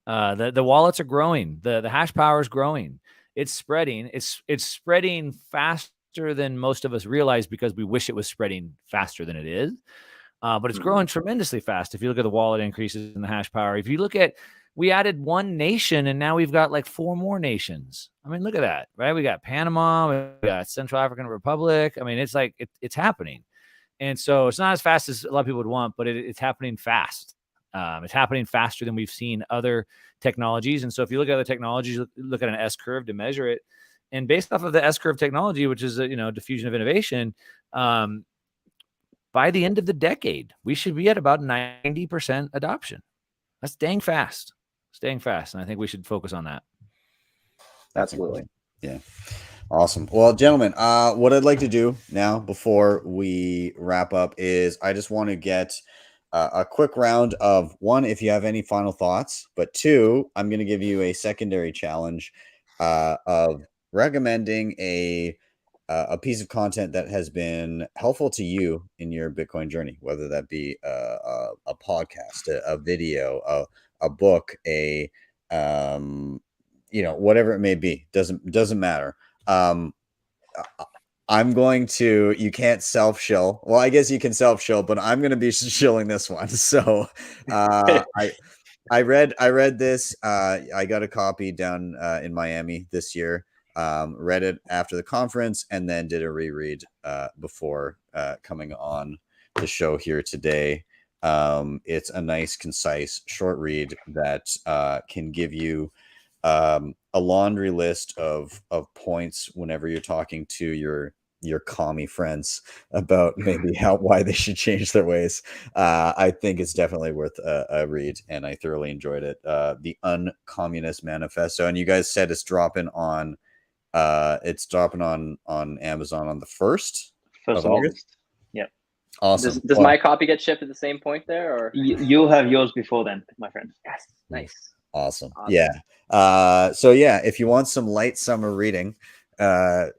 The wallets are growing. The hash power is growing. It's spreading. It's spreading faster than most of us realize because we wish it was spreading faster than it is. But it's growing tremendously fast. If you look at the wallet increases in the hash power, if you look at, we added one nation and now we've got like 4 more nations. I mean, look at that, right? We got Panama, we got Central African Republic. I mean, it's like, it's happening. And so it's not as fast as a lot of people would want, but it's happening fast. It's happening faster than we've seen other technologies. And so if you look at other technologies, look at an S curve to measure it. And based off of the S curve technology, which is a diffusion of innovation, by the end of the decade, we should be at about 90% adoption. That's dang fast. Staying fast. And I think we should focus on that. Absolutely. Yeah. Awesome. Well, gentlemen, what I'd like to do now before we wrap up is I just want to get a quick round of, one, if you have any final thoughts, but 2, I'm going to give you a secondary challenge of recommending a piece of content that has been helpful to you in your Bitcoin journey, whether that be a podcast, a video, a book, whatever it may be, doesn't matter. I'm going to, you can't self-shill. Well, I guess you can self-shill, but I'm going to be shilling this one. So I read this. I got a copy down in Miami this year. Read it after the conference and then did a reread before coming on the show here today. It's a nice, concise, short read that can give you a laundry list of points whenever you're talking to your commie friends about maybe why they should change their ways. I think it's definitely worth a read, and I thoroughly enjoyed it. The Uncommunist Manifesto, and you guys said it's dropping on Amazon on the 1st of August. Yep. Awesome. Does my copy get shipped at the same point there, or you'll have yours before then, my friend? Yes. Nice. Awesome. Yeah. So yeah, if you want some light summer reading,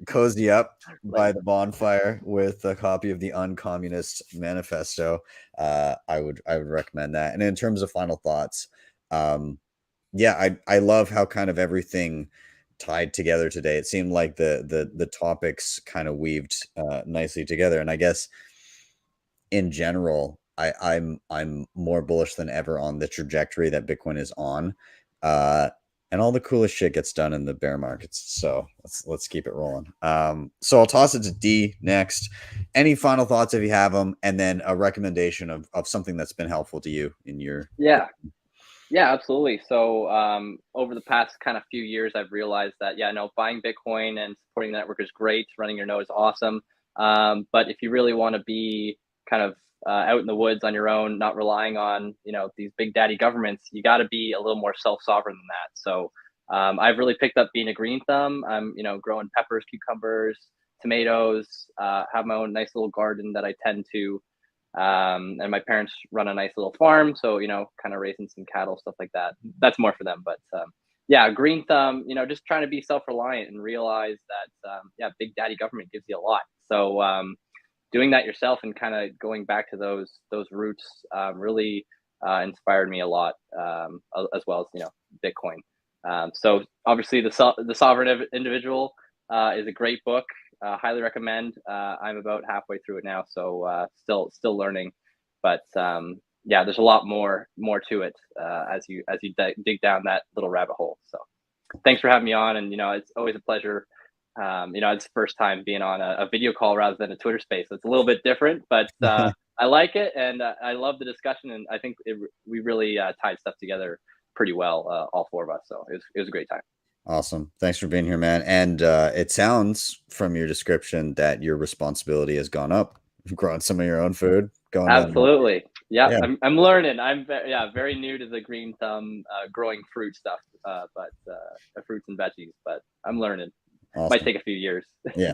cozy up by the bonfire with a copy of the Uncommunist Manifesto. I would recommend that. And in terms of final thoughts, I love how kind of everything tied together today. It seemed like the topics kind of weaved nicely together. And I guess in general, I'm more bullish than ever on the trajectory that Bitcoin is on. And all the coolest shit gets done in the bear markets. So let's keep it rolling. So I'll toss it to D next. Any final thoughts if you have them, and then a recommendation of something that's been helpful to you in your. Yeah, absolutely. So over the past kind of few years, I've realized that, buying Bitcoin and supporting the network is great. Running your node is awesome. But if you really want to be kind of out in the woods on your own, not relying on, these big daddy governments, you got to be a little more self-sovereign than that. So I've really picked up being a green thumb. I'm, growing peppers, cucumbers, tomatoes, have my own nice little garden that I tend to. And my parents run a nice little farm. So, kind of raising some cattle, stuff like that. That's more for them. But green thumb, just trying to be self-reliant and realize that, big daddy government gives you a lot. So, doing that yourself and kind of going back to those roots really inspired me a lot, as well as Bitcoin. So obviously the Sovereign Individual is a great book. Highly recommend. I'm about halfway through it now, so still learning. But there's a lot more to it as you dig down that little rabbit hole. So thanks for having me on, and it's always a pleasure. It's the first time being on a video call rather than a Twitter space. It's a little bit different, but I like it, and I love the discussion, and I think we really tied stuff together pretty well, all 4 of us. So it was a great time. Awesome. Thanks for being here, man. And it sounds from your description that your responsibility has gone up. You've grown some of your own food. Absolutely. Yeah, Yeah. I'm learning. I'm very new to the green thumb growing fruit stuff, but fruits and veggies. But I'm learning. Might Awesome. take a few years. Yeah.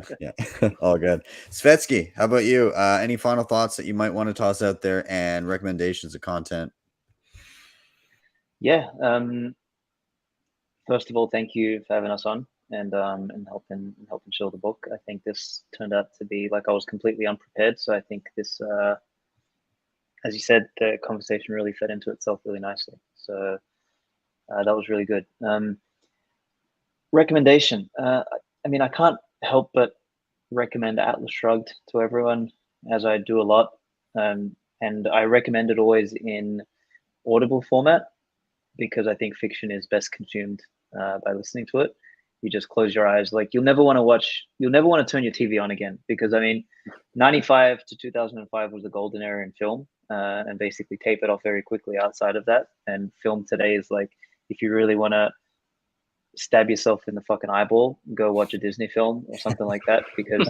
All good. Svetsky, how about you? Any final thoughts that you might want to toss out there and recommendations of content? Yeah. First of all, thank you for having us on and helping show the book. I think this turned out to be like I was completely unprepared. So I think this, as you said, the conversation really fed into itself really nicely. So that was really good. Recommendation. I mean, I can't help but recommend Atlas Shrugged to everyone, as I do a lot. And I recommend it always in Audible format because I think fiction is best consumed by listening to it. You just close your eyes. Like you'll never want to turn your TV on again because I mean, 95 to 2005 was the golden era in film, and basically tape it off very quickly outside of that. And film today is like, if you really want to stab yourself in the fucking eyeball, go watch a Disney film or something like that because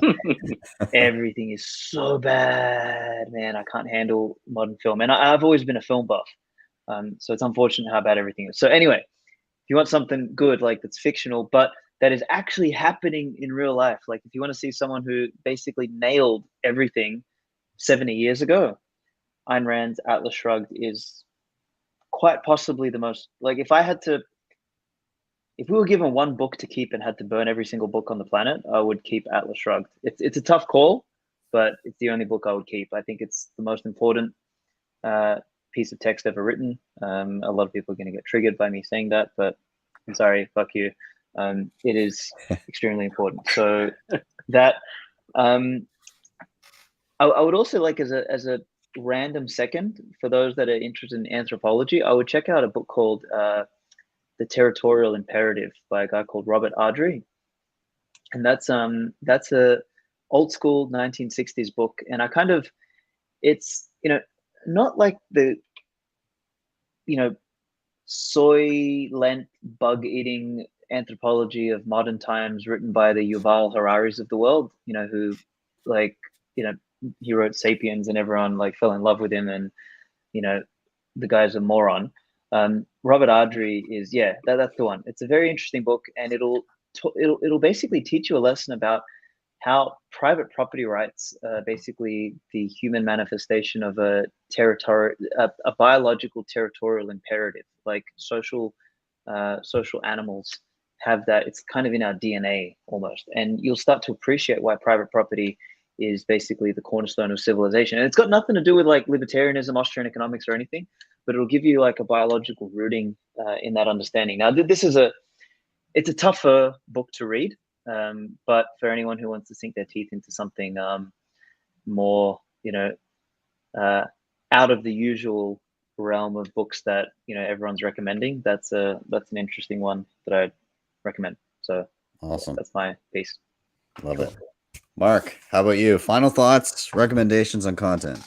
everything is so bad, man. I can't handle modern film. And I've always been a film buff. So it's unfortunate how bad everything is. So anyway, if you want something good, like that's fictional, but that is actually happening in real life, like if you want to see someone who basically nailed everything 70 years ago, Ayn Rand's Atlas Shrugged is quite possibly the most, like if we were given one book to keep and had to burn every single book on the planet, I would keep Atlas Shrugged. It's a tough call, but it's the only book I would keep. I think it's the most important piece of text ever written. A lot of people are going to get triggered by me saying that, but I'm sorry, fuck you. It is extremely important. So that I would also like as a random second for those that are interested in anthropology, I would check out a book called The Territorial Imperative by a guy called Robert Ardrey, and that's a old school 1960s book, and I kind of it's not like the soy-lent bug-eating anthropology of modern times written by the Yuval Hararis of the world, who he wrote Sapiens and everyone like fell in love with him and the guy's a moron. Robert Ardrey is that's the one. It's a very interesting book and it'll basically teach you a lesson about how private property rights basically the human manifestation of a biological territorial imperative, like social animals have that. It's kind of in our DNA almost, and you'll start to appreciate why private property is basically the cornerstone of civilization. And it's got nothing to do with like libertarianism, Austrian economics or anything, but it'll give you like a biological rooting in that understanding. Now, it's a tougher book to read. But for anyone who wants to sink their teeth into something more, out of the usual realm of books that everyone's recommending, that's an interesting one that I'd recommend. So awesome. That's my piece. Love it. Mark, how about you? Final thoughts, recommendations on content?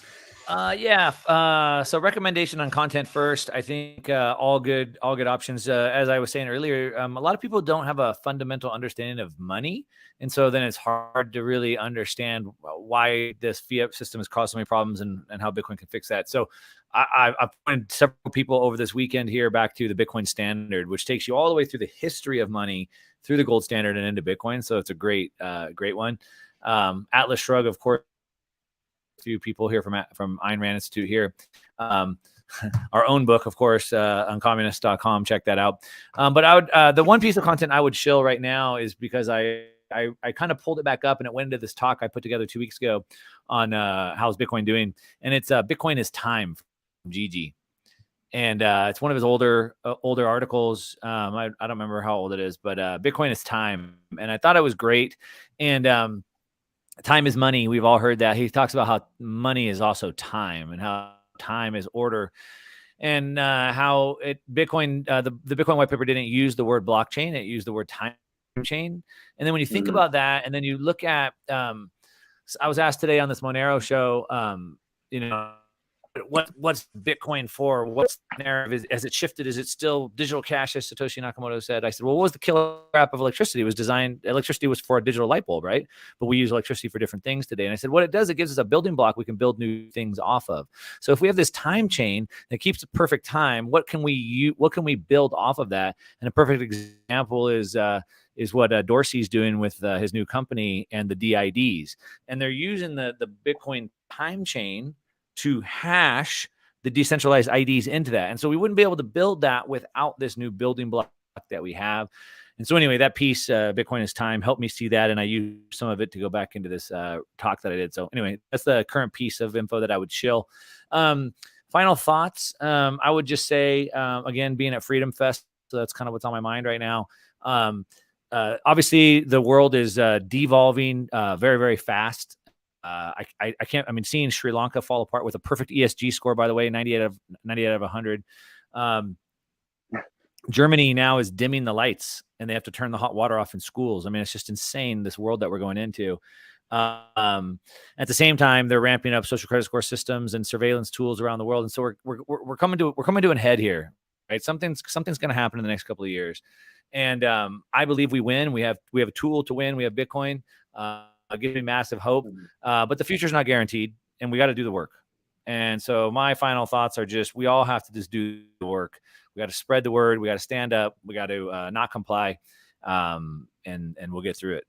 So recommendation on content first. I think all good options. As I was saying earlier, a lot of people don't have a fundamental understanding of money, and so then it's hard to really understand why this fiat system has caused so many problems and how Bitcoin can fix that. So I've pointed several people over this weekend here back to the Bitcoin standard, which takes you all the way through the history of money, through the gold standard and into Bitcoin. So it's a great one. Atlas Shrugged, of course. Few people here from Ayn Rand Institute here. Our own book, of course, on communist.com. Check that out. But I would the one piece of content I would chill right now is because I kind of pulled it back up and it went into this talk I put together 2 weeks ago on how's Bitcoin doing, and it's Bitcoin is Time from Gigi, and it's one of his older articles. I don't remember how old it is, but Bitcoin is Time, and I thought it was great. And time is money. We've all heard that. He talks about how money is also time and how time is order, and how Bitcoin, the Bitcoin white paper didn't use the word blockchain. It used the word time chain. And then when you think about that, and then you look at, I was asked today on this Monero show, what's Bitcoin for? What's the narrative? Has it shifted? Is it still digital cash, as Satoshi Nakamoto said? I said, well, what was the killer app of electricity? It was designed, electricity was for a digital light bulb, right? But we use electricity for different things today. And I said, what it does, it gives us a building block we can build new things off of. So if we have this time chain that keeps the perfect time, what can we build off of that? And a perfect example is what Dorsey's doing with his new company and the DIDs. And they're using the Bitcoin time chain to hash the decentralized IDs into that. And so we wouldn't be able to build that without this new building block that we have. And so anyway, that piece, Bitcoin is Time, helped me see that. And I used some of it to go back into this talk that I did. So anyway, that's the current piece of info that I would shill. Final thoughts. I would just say, again, being at Freedom Fest, so that's kind of what's on my mind right now. Obviously, the world is devolving very, very fast. I mean, seeing Sri Lanka fall apart with a perfect ESG score, by the way, 98 out of 100. Germany now is dimming the lights and they have to turn the hot water off in schools. I mean, it's just insane, this world that we're going into. At the same time, they're ramping up social credit score systems and surveillance tools around the world. And so we're coming to an head here, right? Something's going to happen in the next couple of years. And I believe we win. We have a tool to win. We have Bitcoin. Give me massive hope. But the future's not guaranteed, and we got to do the work. And so my final thoughts are just, we all have to just do the work. We got to spread the word. We got to stand up. We got to not comply, and we'll get through it.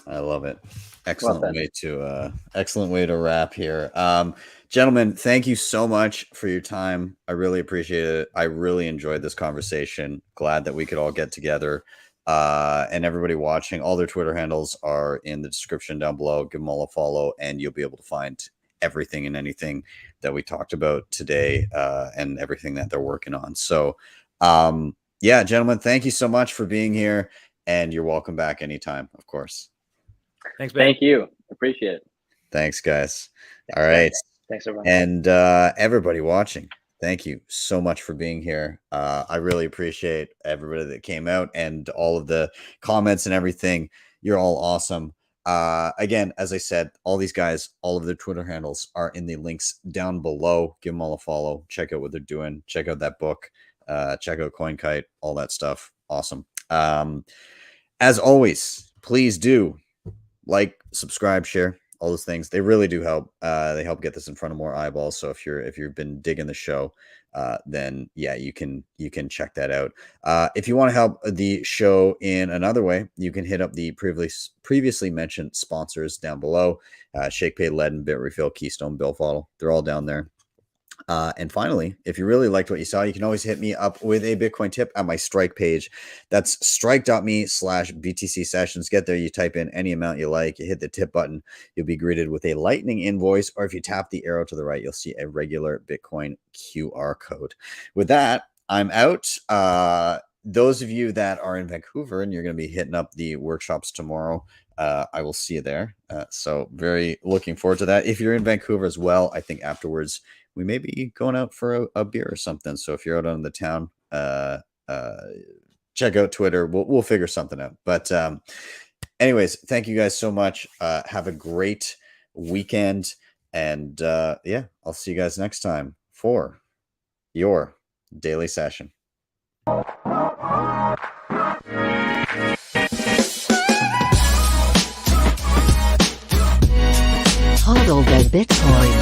I love it. Excellent way to wrap here. Gentlemen, thank you so much for your time. I really appreciate it. I really enjoyed this conversation. Glad that we could all get together. And everybody watching, all their Twitter handles are in the description down below. Give them all a follow and you'll be able to find everything and anything that we talked about today, and everything that they're working on. So, yeah, gentlemen, thank you so much for being here, and you're welcome back anytime, of course. Thanks, Ben. Thank you. Appreciate it. Thanks, guys. All right. Thanks, everyone. And everybody watching, thank you so much for being here. I really appreciate everybody that came out and all of the comments and everything. You're all awesome. Again, as I said, all these guys, all of their Twitter handles are in the links down below. Give them all a follow. Check out what they're doing. Check out that book. Check out CoinKite, all that stuff. Awesome. As always, please do like, subscribe, share, all those things. They really do help. They help get this in front of more eyeballs. So if you've been digging the show, then yeah, you can check that out. If you want to help the show in another way, you can hit up the previously mentioned sponsors down below. Shakepay, LEDN, Bitrefill, Keystone, BillFodl. They're all down there. And finally, if you really liked what you saw, you can always hit me up with a Bitcoin tip at my Strike page. That's strike.me/BTC sessions. Get there, you type in any amount you like, you hit the tip button, you'll be greeted with a Lightning invoice, or if you tap the arrow to the right, you'll see a regular Bitcoin QR code. With that, I'm out. Those of you that are in Vancouver and you're going to be hitting up the workshops tomorrow, I will see you there. So very looking forward to that. If you're in Vancouver as well, I think afterwards we may be going out for a beer or something. So if you're out on the town, check out Twitter. We'll figure something out. But anyways, thank you guys so much. Have a great weekend. And yeah, I'll see you guys next time for your daily session. HODLDee Bitcoin.